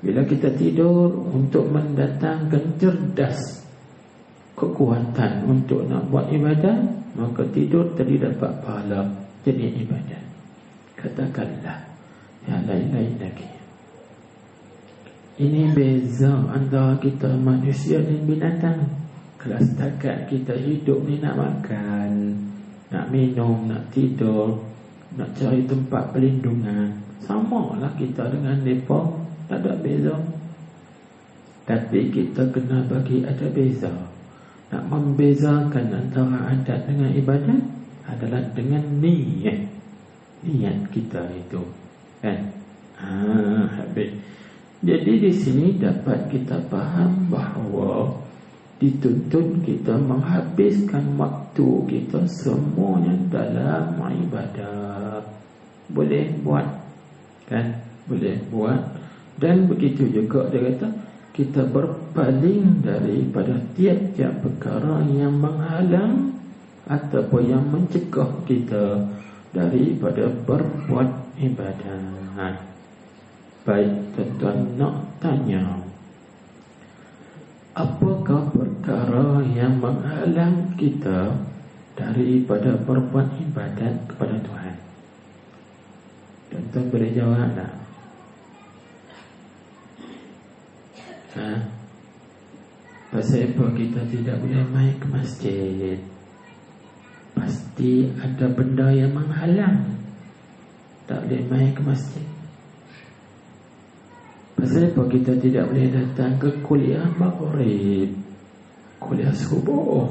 Bila kita tidur untuk mendatangkan cerdas, kekuatan untuk nak buat ibadat, maka tidur tadi dapat pahala, jadi ibadat. Katakanlah, ya lain-lain lagi. Ini beza antara kita manusia dan binatang. Kalau setakat kita hidup ni nak makan, nak minum, nak tidur, nak cari tempat perlindungan, samalah kita dengan mereka, tak ada beza. Tapi kita kena bagi ada beza. Nak membezakan antara adat dengan ibadat adalah dengan niat. Niat kita itu, kan? Habis. Jadi di sini dapat kita faham bahawa dituntut kita menghabiskan waktu kita semuanya dalam ibadat. Boleh buat, kan? Boleh buat. Dan begitu juga dia kata, kita berpaling daripada tiap-tiap perkara yang menghalang ataupun yang mencegah kita daripada berbuat ibadat. Baik, tuan-tuan nak tanya, apakah perkara yang menghalang kita daripada berbuat ibadat kepada Tuhan? Tuan-tuan boleh jawab tak? Pasal apa kita tidak boleh main ke masjid? Pasti ada benda yang menghalang, tak boleh main ke masjid. Pasal apa kita tidak boleh datang ke kuliah maghrib, kuliah subuh?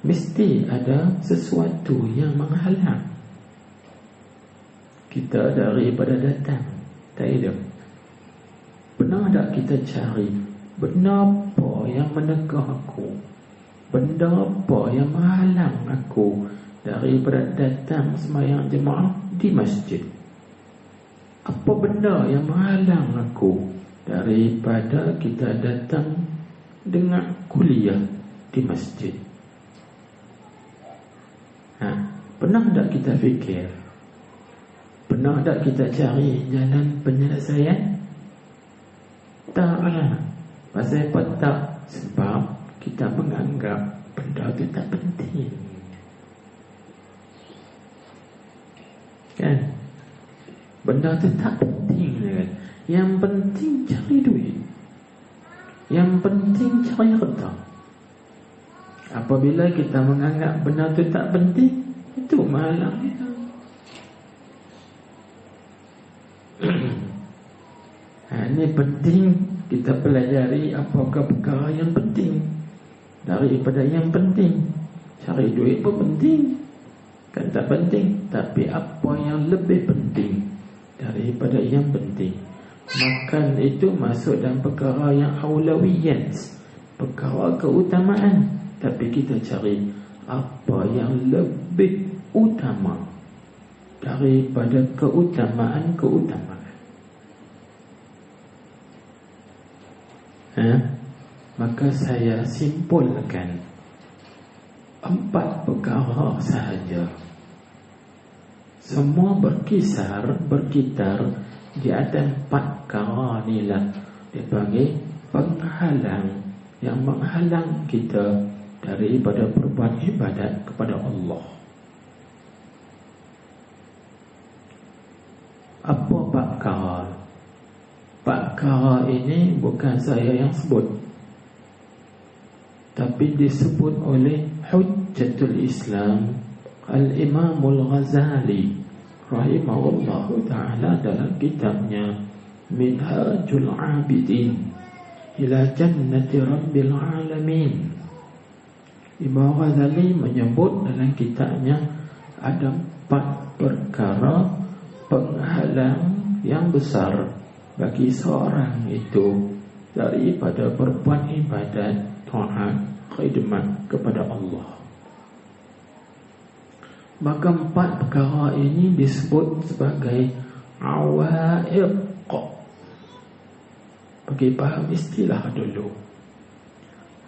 Mesti ada sesuatu yang menghalang kita daripada datang. Tak ada. Benar tak kita cari benda apa yang menegah aku, benda apa yang menghalang aku daripada datang sembahyang jemaah di masjid? Apa benda yang menghalang aku daripada kita datang dengan kuliah di masjid? Pernah tak kita fikir? Pernah tak kita cari jalan penyelesaian? Taklah. Pasal apa tak? Sebab kita menganggap benda itu tak penting, kan? Benda itu tak penting, kan? Yang penting cari duit, yang penting cari harta. Apabila kita menganggap benda itu tak penting, itu menghalang kita. Ini penting kita pelajari apakah perkara yang penting daripada yang penting. Cari duit pun penting, kan? Tak penting. Tapi apa yang lebih penting daripada yang penting? Makan itu masuk dalam perkara yang aulawiyat, perkara keutamaan. Tapi kita cari apa yang lebih utama daripada keutamaan-keutamaan. Maka saya simpulkan 4 perkara sahaja. Semua berkitar di atas 4 perkara inilah dipanggil penghalang, yang menghalang kita daripada berbuat ibadat kepada Allah. Apa perkara? Perkara ini bukan saya yang sebut, tapi disebut oleh Hujjatul Islam Al-Imamul Ghazali rahimahullahu ta'ala dalam kitabnya Minhajul Abidin ila Jannati Rabbil Alamin. Imam Ghazali menyebut dalam kitabnya ada 4 perkara penghalang yang besar bagi seorang itu daripada berbuat ibadat, taat, khidmat kepada Allah. Maka 4 perkara ini disebut sebagai awaiq. Bagi faham istilah dulu.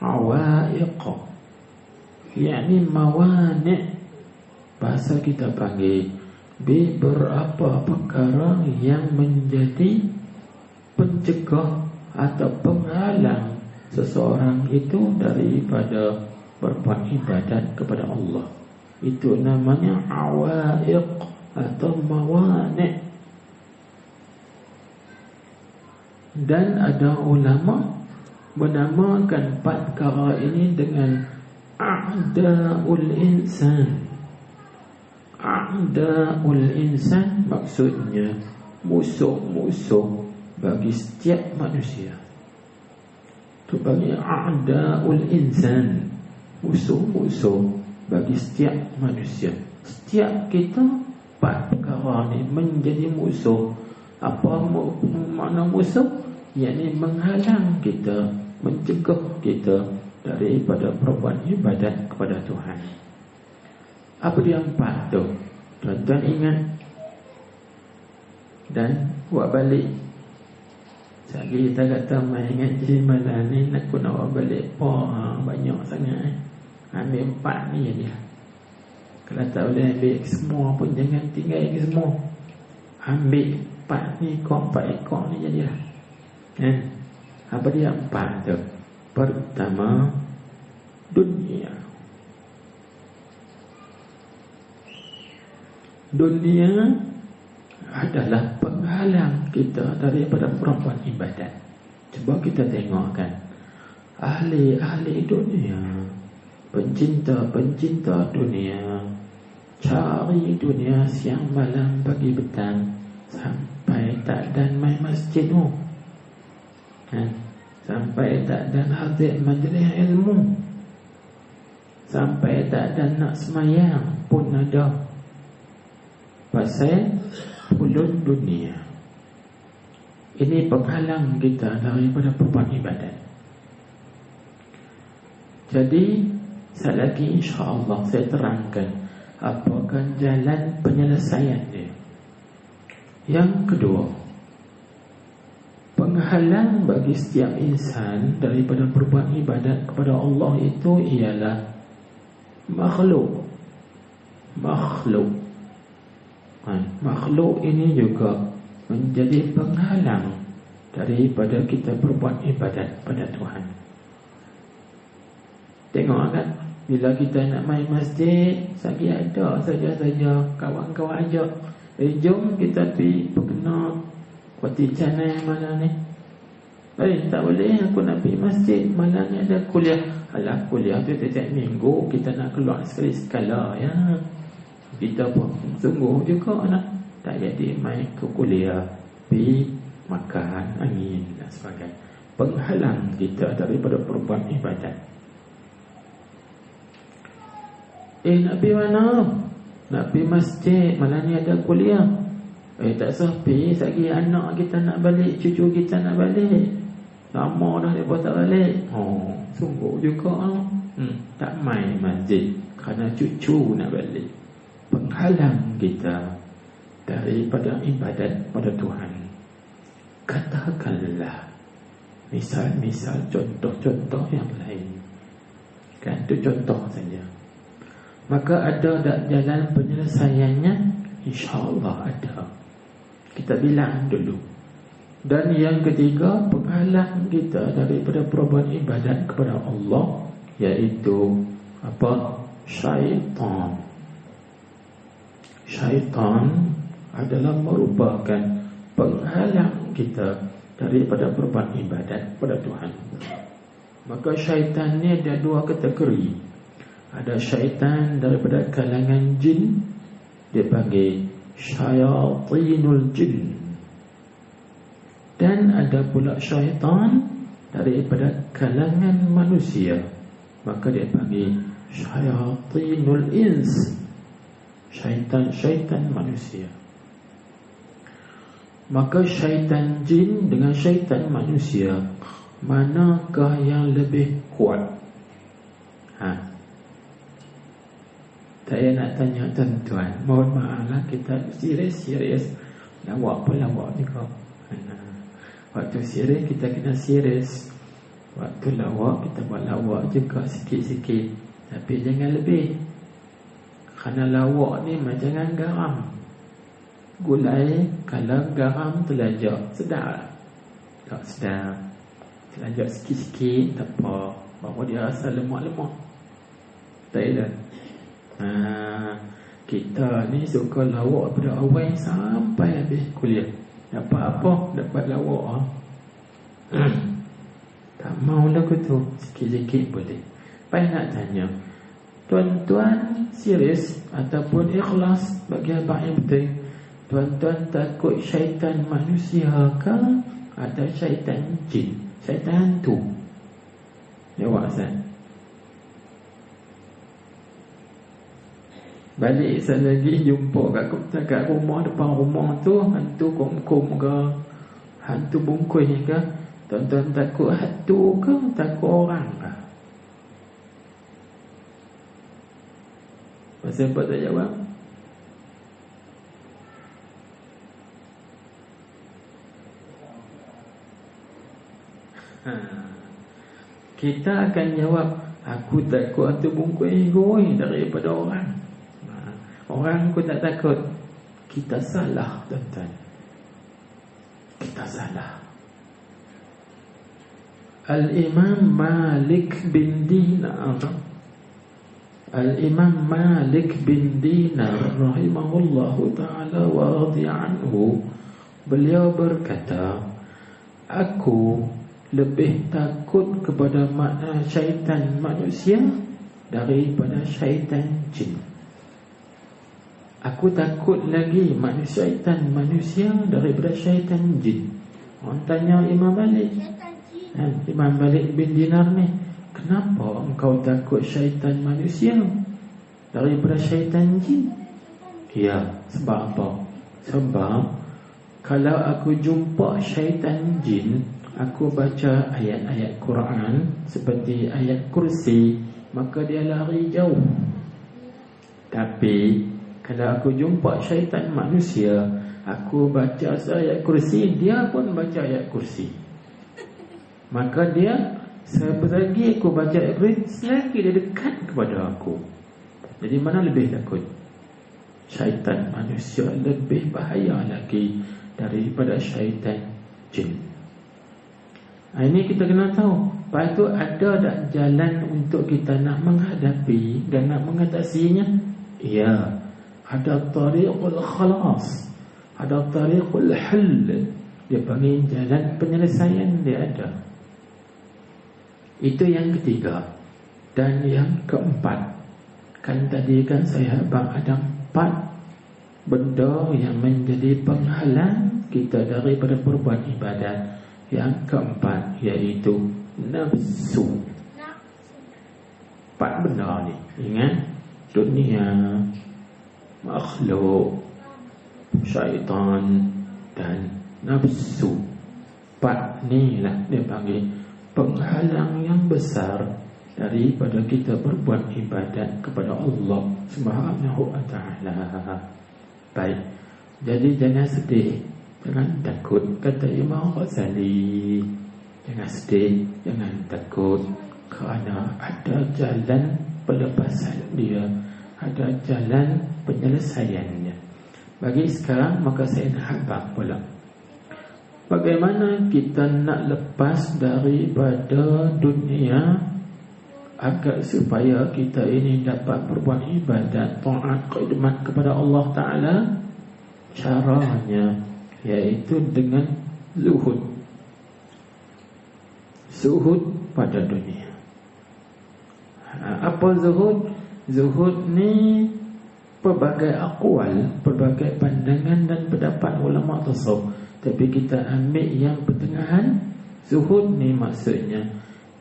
Awaiq, yakni mawani'. Bahasa kita panggil beberapa perkara yang menjadi pencegah atau penghalang seseorang itu daripada berbuat ibadat kepada Allah. Itu namanya awaiq atau mawani'. Dan ada ulama menamakan 4 perkara ini dengan a'da'ul insan. A'da'ul insan maksudnya musuh-musuh bagi setiap manusia. Itu bagi a'da'ul insan, musuh-musuh bagi setiap manusia. Setiap kita 4 perkara ni menjadi musuh. Apa makna musuh? Yakni menghalang kita, mencegah kita daripada perbuatan ibadat kepada Tuhan. Apa dia 4 tu? Tuan-tuan ingat dan buat balik. Sekali kita kata main ngaji malam ni nak buat balik banyak sangat. Ambil 4 ni je. Kalau tak boleh ambil semua pun jangan tinggal lagi semua. Ambil 4 ni, 4 ekor ni jadilah. Apa dia 4 tu? Pertama, dunia. Dunia adalah penghalang kita daripada perbuatan ibadat. Cuba kita tengokkan ahli-ahli dunia, pencinta-pencinta dunia, cari dunia siang malam pagi petang sampai tak dan main masjid tu. Sampai tak dan hadir majlis ilmu, sampai tak dan nak semayang pun ada. Pasal ulun dunia. Ini penghalang kita daripada perbuatan ibadat. Jadi sekali lagi insya-Allah saya terangkan apakah jalan penyelesaian dia. Yang kedua, penghalang bagi setiap insan daripada berbuat ibadat kepada Allah itu ialah makhluk. Makhluk ini juga menjadi penghalang daripada kita berbuat ibadat pada Tuhan. Tengok kan, bila kita nak main masjid, lagi ada saja-saja kawan-kawan ajak, jom kita pergi berkenal Kuati Canai malam ni. Tak boleh, aku nak pergi masjid, malam ni ada kuliah. Alah, kuliah tu setiap minggu kita nak keluar sekali-sekala ya. Kita pun sungguh juga nak tak jadi main ke kuliah, pergi makan, angin dan sebagainya. Penghalang kita daripada perbuatan ibadat. Nak pergi mana? Nak pergi masjid, malam ni ada kuliah. Tak sepi, lagi anak kita nak balik, cucu kita nak balik. Lama dah mereka tak balik. Sungguh juga tak main masjid kerana cucu nak balik. Penghalang kita daripada ibadat pada Tuhan. Katakanlah misal-misal, contoh-contoh yang lain. Kan, itu contoh saja. Maka ada tak jalan penyelesaiannya? InsyaAllah ada. Kita bilang dulu. Dan yang ketiga, penghalang kita daripada perbuatan ibadat kepada Allah, iaitu apa? Syaitan. Syaitan adalah merupakan penghalang kita daripada berbuat ibadat kepada Tuhan. Maka syaitan ni ada 2 kategori. Ada syaitan daripada kalangan jin, dia panggil syayatinul jin. Dan ada pula syaitan daripada kalangan manusia, maka dia panggil syayatinul ins, syaitan-syaitan manusia. Maka syaitan jin dengan syaitan manusia, manakah yang lebih kuat? Saya nak tanya tuan-tuan, mohon maaflah kita serius. Lawak pun lawak juga. Waktu serius kita kena serius, waktu lawak kita buat lawak juga sikit-sikit, tapi jangan lebih. Kerana lawak ni macam dengan garam. Gulai kalau garam terlajak, sedap tak? Sedap. Terlajak sikit-sikit tak apa, baru dia rasa lemak-lemak. Tak ada. Kita ni suka lawak pada awal sampai habis kuliah. Dapat apa? Dapat lawak. Tak mau lagu tu, sikit-sikit boleh. Apa nak tanya, tuan-tuan serius ataupun ikhlas bagi abang yang betul? Tuan-tuan takut syaitan manusia ke atau syaitan jin, syaitan hantu? Jawab Ustaz. Balik saya lagi jumpa kat rumah, depan rumah tu hantu kum-kum ke, hantu bungkus ke. Tuan-tuan takut hantu ke takut orang ke? Pasal apa tak jawab? Kita akan jawab, aku takut hantu bungkus daripada orang. Orang aku tak takut. Kita salah, tuan-tuan. Kita salah. Al-Imam Malik bin Dinar, Al-Imam Malik bin Dinar rahimahullahu ta'ala wa radhiya anhu, beliau berkata, aku lebih takut kepada syaitan manusia daripada syaitan jin. Aku takut lagi syaitan manusia daripada syaitan jin. Orang tanya Imam Malik, Imam Malik bin Dinar ni, kenapa engkau takut syaitan manusia daripada syaitan jin? Ya, sebab apa? Sebab kalau aku jumpa syaitan jin, aku baca ayat-ayat Quran seperti ayat kursi, maka dia lari jauh. Tapi kalau aku jumpa syaitan manusia, aku baca ayat kursi, dia pun baca ayat kursi. Maka dia, selagi aku baca ayat kursi, selagi dia dekat kepada aku. Jadi mana lebih takut? Syaitan manusia lebih bahaya lagi daripada syaitan jin. Ini kita kena tahu. Lepas tu ada tak jalan untuk kita nak menghadapi dan nak mengatasinya? Ya, ada tariqul khalas, ada tariqul hal. Dia panggil jalan penyelesaian, dia ada. Itu yang ketiga. Dan yang keempat, kan tadi kan saya abang ada 4 benda yang menjadi penghalang kita daripada berbuat ibadat. Yang keempat iaitu nafsu. 4 benda ni, ingat, dunia, makhluk, syaitan dan nafsu. 4 ni lah dia panggil penghalang yang besar daripada kita berbuat ibadat kepada Allah Subhanahu wa ta'ala. Baik, jadi jangan sedih, jangan takut. Kata Imam Ghazali, jangan sedih, jangan takut, kerana ada jalan pelepasan dia, ada jalan penyelesaiannya. Bagi sekarang, maka saya nak habaq pula, bagaimana kita nak lepas daripada dunia agar supaya kita ini dapat berbuat ibadat, taat, khidmat kepada Allah Ta'ala. Caranya iaitu dengan zuhud. Zuhud pada dunia. Apa zuhud? Zuhud ni pelbagai aqwal, pelbagai pandangan dan pendapat ulama tasawuf. Tapi kita ambil yang pertengahan. Zuhud ni maksudnya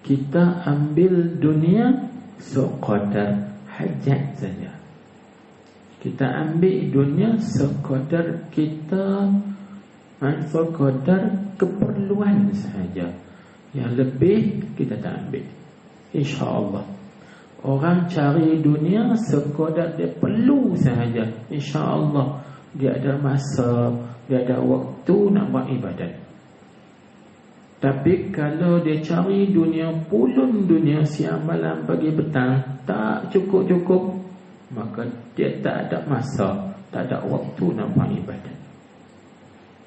kita ambil dunia sekadar hajat saja. Kita ambil dunia sekadar kita, sekadar keperluan sahaja. Yang lebih kita tak ambil. InsyaAllah. Orang cari dunia sekadar dia perlu sahaja. InsyaAllah dia ada masa, dia ada waktu nak buat ibadat. Tapi kalau dia cari dunia pulun dunia siang malam pagi petang tak cukup-cukup, maka dia tak ada masa, tak ada waktu nak buat ibadat.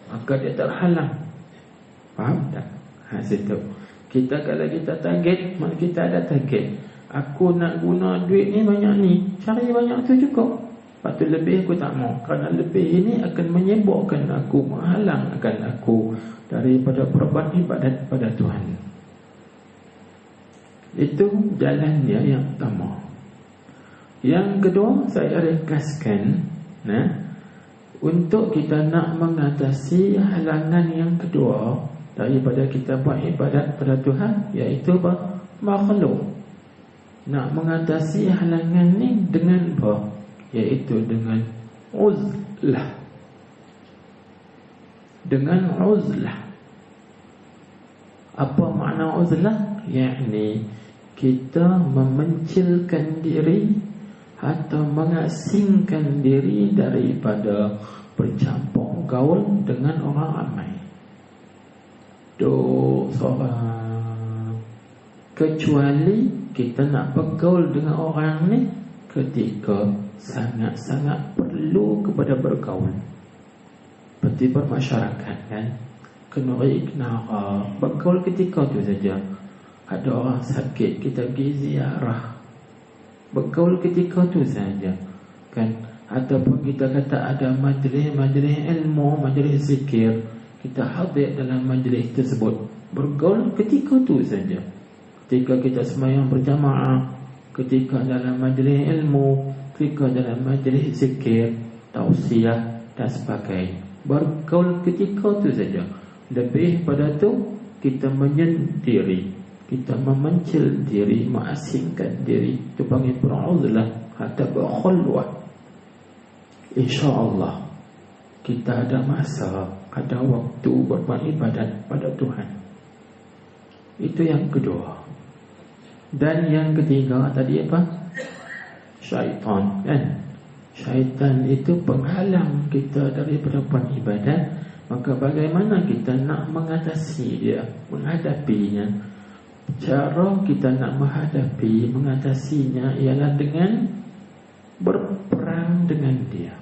Maka dia terhalang. Faham tak? Situ. Kita kalau kita target, maka kita ada target. Aku nak guna duit ni banyak ni, cari banyak tu cukup. Lepas tu lebih aku tak mau. Kerana lebih ini akan menyebabkan aku, menghalangkan aku daripada berbuat ibadat pada Tuhan. Itu jalan dia yang pertama. Yang kedua, saya ringkaskan, untuk kita nak mengatasi halangan yang kedua daripada kita buat ibadat pada Tuhan, iaitu apa? Makhluk. Nak mengatasi halangan ni dengan apa? Iaitu dengan uzlah. Dengan uzlah. Apa makna uzlah? Yakni kita memencilkan diri atau mengasingkan diri daripada bercampur gaul dengan orang ramai. Seorang. Kecuali kita nak bergaul dengan orang ni ketika sangat-sangat perlu kepada bergaul. Seperti bermasyarakat kan, kenuri kenara, bergaul ketika tu saja. Ada orang sakit, kita pergi ziarah, bergaul ketika tu saja kan. Ataupun kita kata ada majlis ilmu, majlis zikir, kita hadir dalam majlis tersebut, bergaul ketika tu saja. Ketika kita sembahyang berjamaah, ketika dalam majlis ilmu, ketika dalam majlis zikir, tausiah dan sebagainya, bergaul ketika tu saja. Lebih pada tu kita menyendiri, kita memencil diri, mengasingkan diri. Itu panggil beruzlah atau berkhulwah. InsyaAllah kita ada masa, ada waktu berbuat ibadat pada Tuhan. Itu yang kedua. Dan yang ketiga tadi apa? Syaitan kan? Syaitan itu penghalang kita daripada buat ibadat. Maka bagaimana kita nak mengatasi dia, menghadapinya? Cara kita nak menghadapi, mengatasinya ialah dengan berperang dengan dia.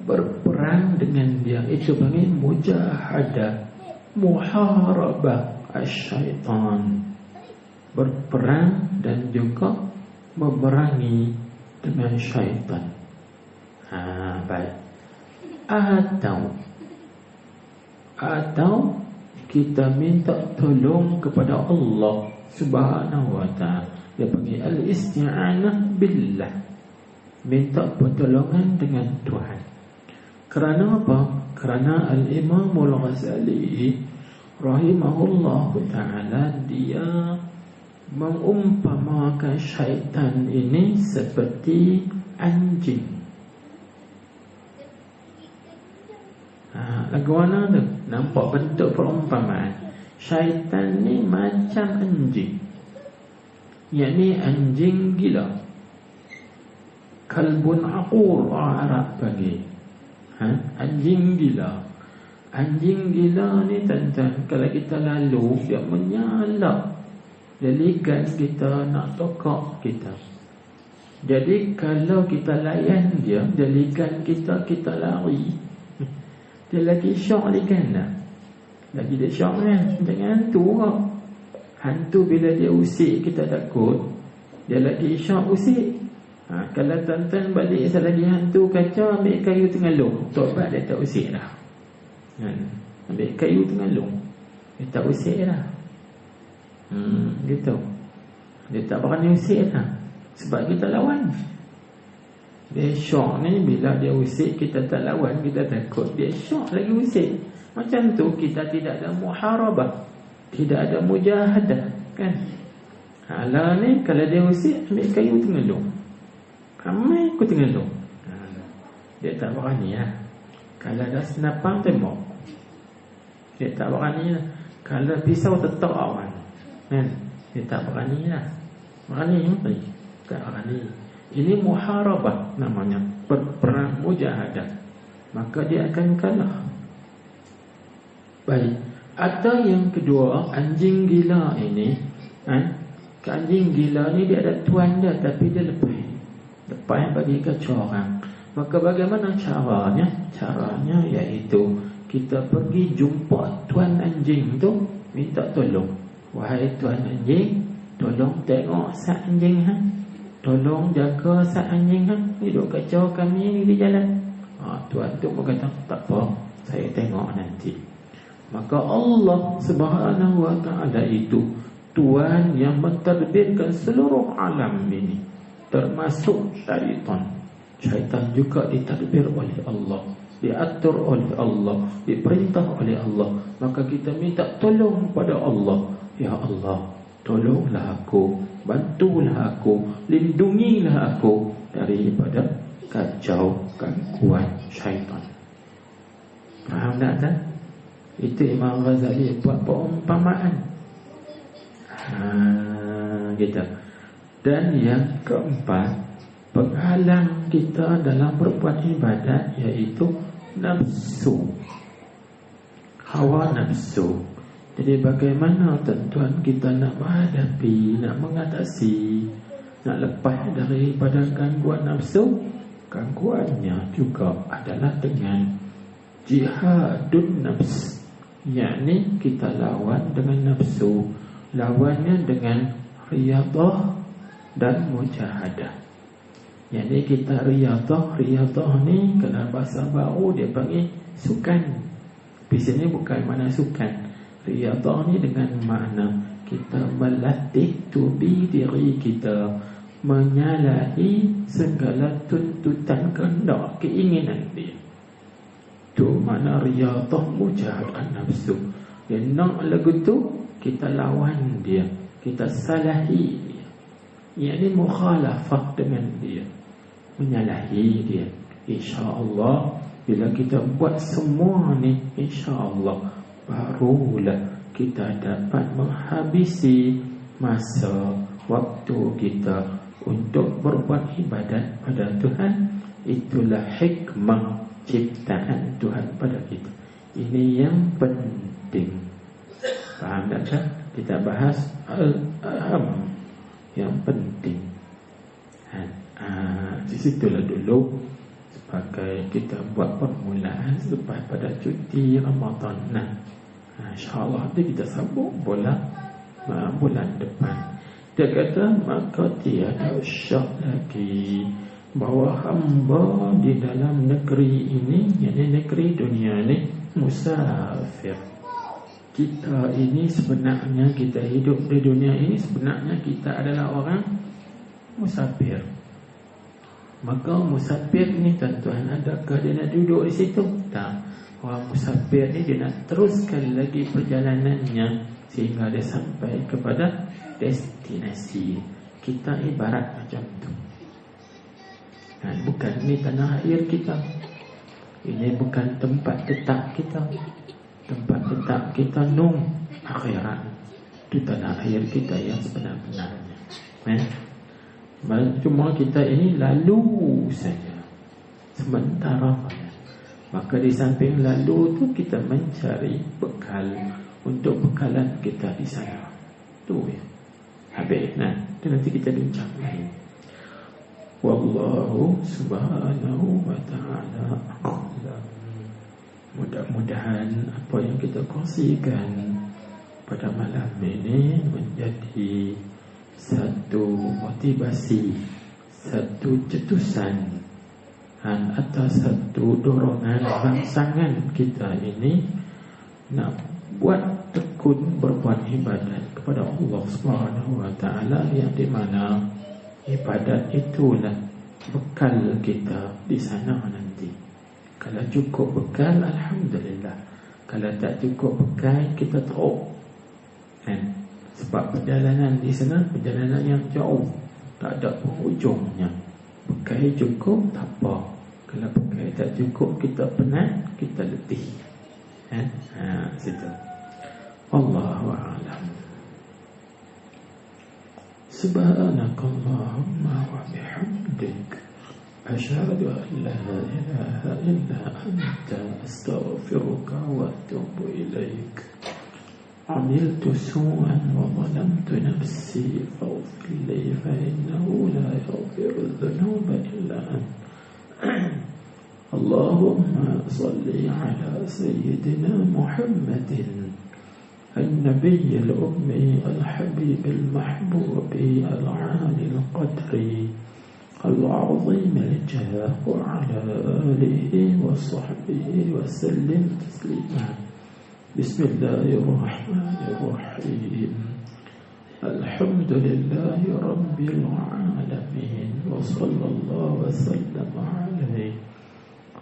Berperang dengan dia, itu panggil mujahadah, muharabah asyaitan. Berperang dan juga memerangi dengan syaitan. Baik. Atau kita minta tolong kepada Allah Subhanahu wa ta'ala. Dia panggil al-isti'anah billah, minta pertolongan dengan Tuhan. Kerana apa? Kerana Al-Imam Al-Ghazali rahimahullah ta'ala, dia mengumpamakan syaitan ini seperti anjing. Lagu mana tu? Nampak bentuk perumpamaan. Syaitan ni macam anjing, yakni anjing gila. Kalbun aqur, orang Arab panggil. Anjing gila. Anjing gila ni tuan-tuan, kalau kita lalu, dia menyalak, dia ligan kita, nak tokak kita. Jadi kalau kita layan dia, dia ligan kita, kita lari. Dia lagi syok ligan dah. Lagi dia syok kan. Jangan hantu kok. Hantu bila dia usik kita takut, dia lagi syok usik. Kalau tuan-tuan balik selagi hantu kaca, ambil kayu tengalung, tobat dia tak usik dah. Ambil kayu tengalung, dia tak usik dah. Gitu. Dia tak berani usik dah, sebab kita lawan. Dia syok ni, bila dia usik kita tak lawan, kita takut, dia syok lagi usik. Macam tu kita tidak ada muharabah, tidak ada mujahadah kan. Ala ni kalau dia usik, ambil kayu tengelung. Ramai aku tengelung. Dia tak berani lah. Kalau dah senapang tembok, dia tak berani lah. Kalau pisau tetap awan, kan? Dia tak berani lah. Berani ni? Tak berani. Ini muharabah namanya, perang mujahadah. Maka dia akan kalah. Baik. Atau yang kedua, anjing gila ini, anjing gila ni dia ada tuan dia, tapi dia lepas bagi ke orang. Maka bagaimana caranya? Caranya iaitu kita pergi jumpa tuan anjing tu, minta tolong. Wahai tuan anjing, tolong tengok sak anjing hang. Tolong jaga sak anjing hang. Hidup kacau kami ni di jalan. Tuan tu berkata, tak apa, saya tengok nanti. Maka Allah Subhanahu wa ta'ala itu Tuhan yang mentadbirkan seluruh alam ini, termasuk syaitan. Syaitan juga ditadbir oleh Allah, diatur oleh Allah, diperintah oleh Allah. Maka kita minta tolong pada Allah. Ya Allah, tolonglah aku, bantulah aku, lindungilah aku daripada kacau gangguan syaitan. Faham tak? Itu Imam Ghazali buat perumpamaan. Gitu. Dan yang keempat, penghalang kita dalam berbuat ibadat iaitu nafsu, hawa nafsu. Jadi bagaimana tuan-tuan kita nak menghadapi, nak mengatasi, nak lepas daripada gangguan nafsu? Gangguannya juga adalah dengan jihadun nafs, yakni kita lawan dengan nafsu, lawannya dengan riyadah dan mujahadah. Yakni kita riyadah ni kalau bahasa baru dia panggil sukan. Di sini bukan makna sukan. Riyadah ni dengan makna kita melatih tubuh diri kita menyalahi segala tuntutan kehendak, keinginan dia. Tu makna riyadah mujahadah nafsu. Dia nak lagu tu, kita lawan dia, kita salahi dia. Yakni mukhalafah dengan dia, menyalahi dia. InsyaAllah bila kita buat semua ni, InsyaAllah barulah kita dapat menghabisi masa waktu kita untuk berbuat ibadat pada Tuhan. Itulah hikmah ciptaan Tuhan pada kita. Ini yang penting. Faham tak? Kita bahas al-aham, yang penting. Di situlah dulu sebagai kita buat permulaan selepas pada cuti Ramadan. InsyaAllah nanti kita sambung bulan depan. Dia kata, maka tiada syak lagi bahawa hamba di dalam negeri ini, yakni negeri dunia ini, musafir. Kita ini sebenarnya, kita hidup di dunia ini sebenarnya kita adalah orang musafir. Maka musafir ni tuan-tuan, adakah dia nak duduk di situ? Tak. Orang musafir ni dia nak teruskan lagi perjalanannya sehingga dia sampai kepada destinasi. Kita ibarat macam tu. Bukan ini tanah air kita. Ini bukan tempat tetap kita. Tempat tetap kita nung akhirat. Itu tanah air kita yang sebenar-benarnya. Cuma kita ini lalu saja, sementara. Maka di samping lalu tu kita mencari bekal untuk bekalan kita di sana. Tu ya. Habis itu nanti kita bincang lain. Wallahu subhanahu wa ta'ala a'lam. Mudah-mudahan apa yang kita kongsikan pada malam ini menjadi satu motivasi, satu cetusan, atau satu dorongan rangsangan kita ini nak buat tekun berbuat ibadat kepada Allah Subhanahu wa ta'ala, yang di mana ibadat itulah bekal kita di sana nanti. Kalau cukup bekal, alhamdulillah. Kalau tak cukup bekal, kita teruk. Sebab perjalanan di sana perjalanan yang jauh, tak ada penghujungnya. Pakai cukup tak apa. Kalau pakai tak cukup, kita penat, kita letih. Situ. Allahu a'lam. Subhanakallahumma wa bihamdik, asyhadu an la ilaha illa anta, astaghfiruka wa atubu ilaik. عملت سوءا وظلمت نفسي فاغفر لي فإنه لا يغفر الذنوب إلا أنت. اللهم صل على سيدنا محمد النبي الأمي الحبيب المحبوب العالي القدر العظيم الجاه وعلى آله وصحبه وسلم تسليما. بسم الله الرحمن الرحيم. الحمد لله رب العالمين وصلى الله وسلم عليه.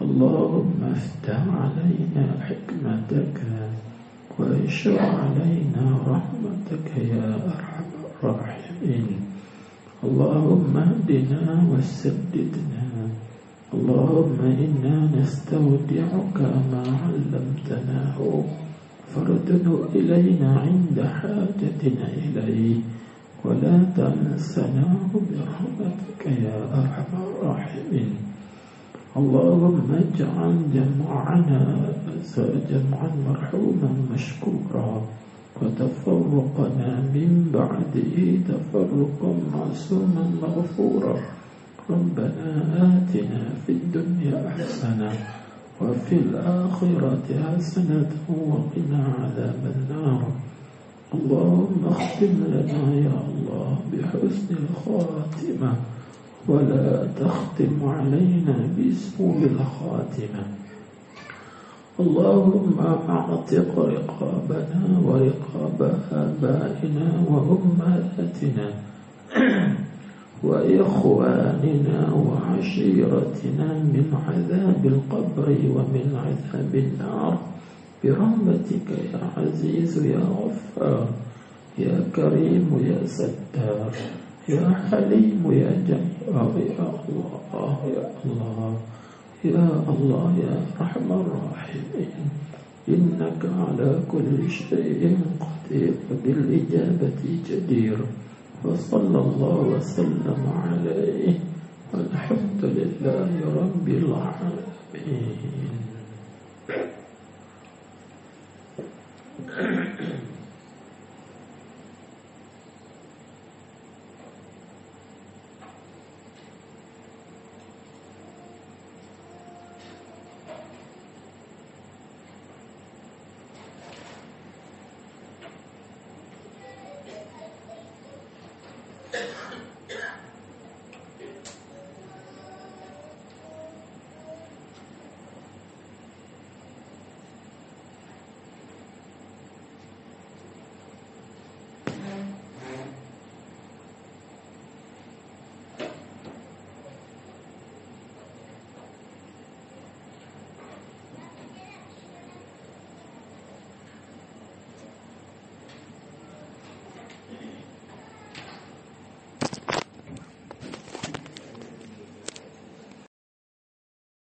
اللهم افتح علينا حكمتك وانشر علينا رحمتك يا أرحم الراحمين. اللهم اهدنا وسددنا. اللهم إنا نستودعك ما علمتناه فردده إلينا عند حاجتنا إليه ولا تنسناه برحمتك يا أرحم الراحمين. اللهم اجعل جمعنا جمعا مرحوما مشكورا وتفرقنا من بعده تفرقا معصوما مغفورا. ربنا آتنا في الدنيا حسنة وفي الآخرة حسنة وقنا عذاب النار. اللهم اختم لنا يا الله بحسن الخاتمة ولا تختم علينا بسوء الخاتمة. اللهم اعتق رقابنا ورقاب آبائنا وأمهاتنا وإخواننا وعشيرتنا من عذاب القبر ومن عذاب النار برحمتك يا عزيز يا غفار يا كريم يا ستار يا حليم يا جبار يا الله يا الله يا الله يا أرحم الراحمين. إنك على كل شيء قدير وبالإجابة جدير. وصلى الله وسلم عليه والحمد لله رب العالمين.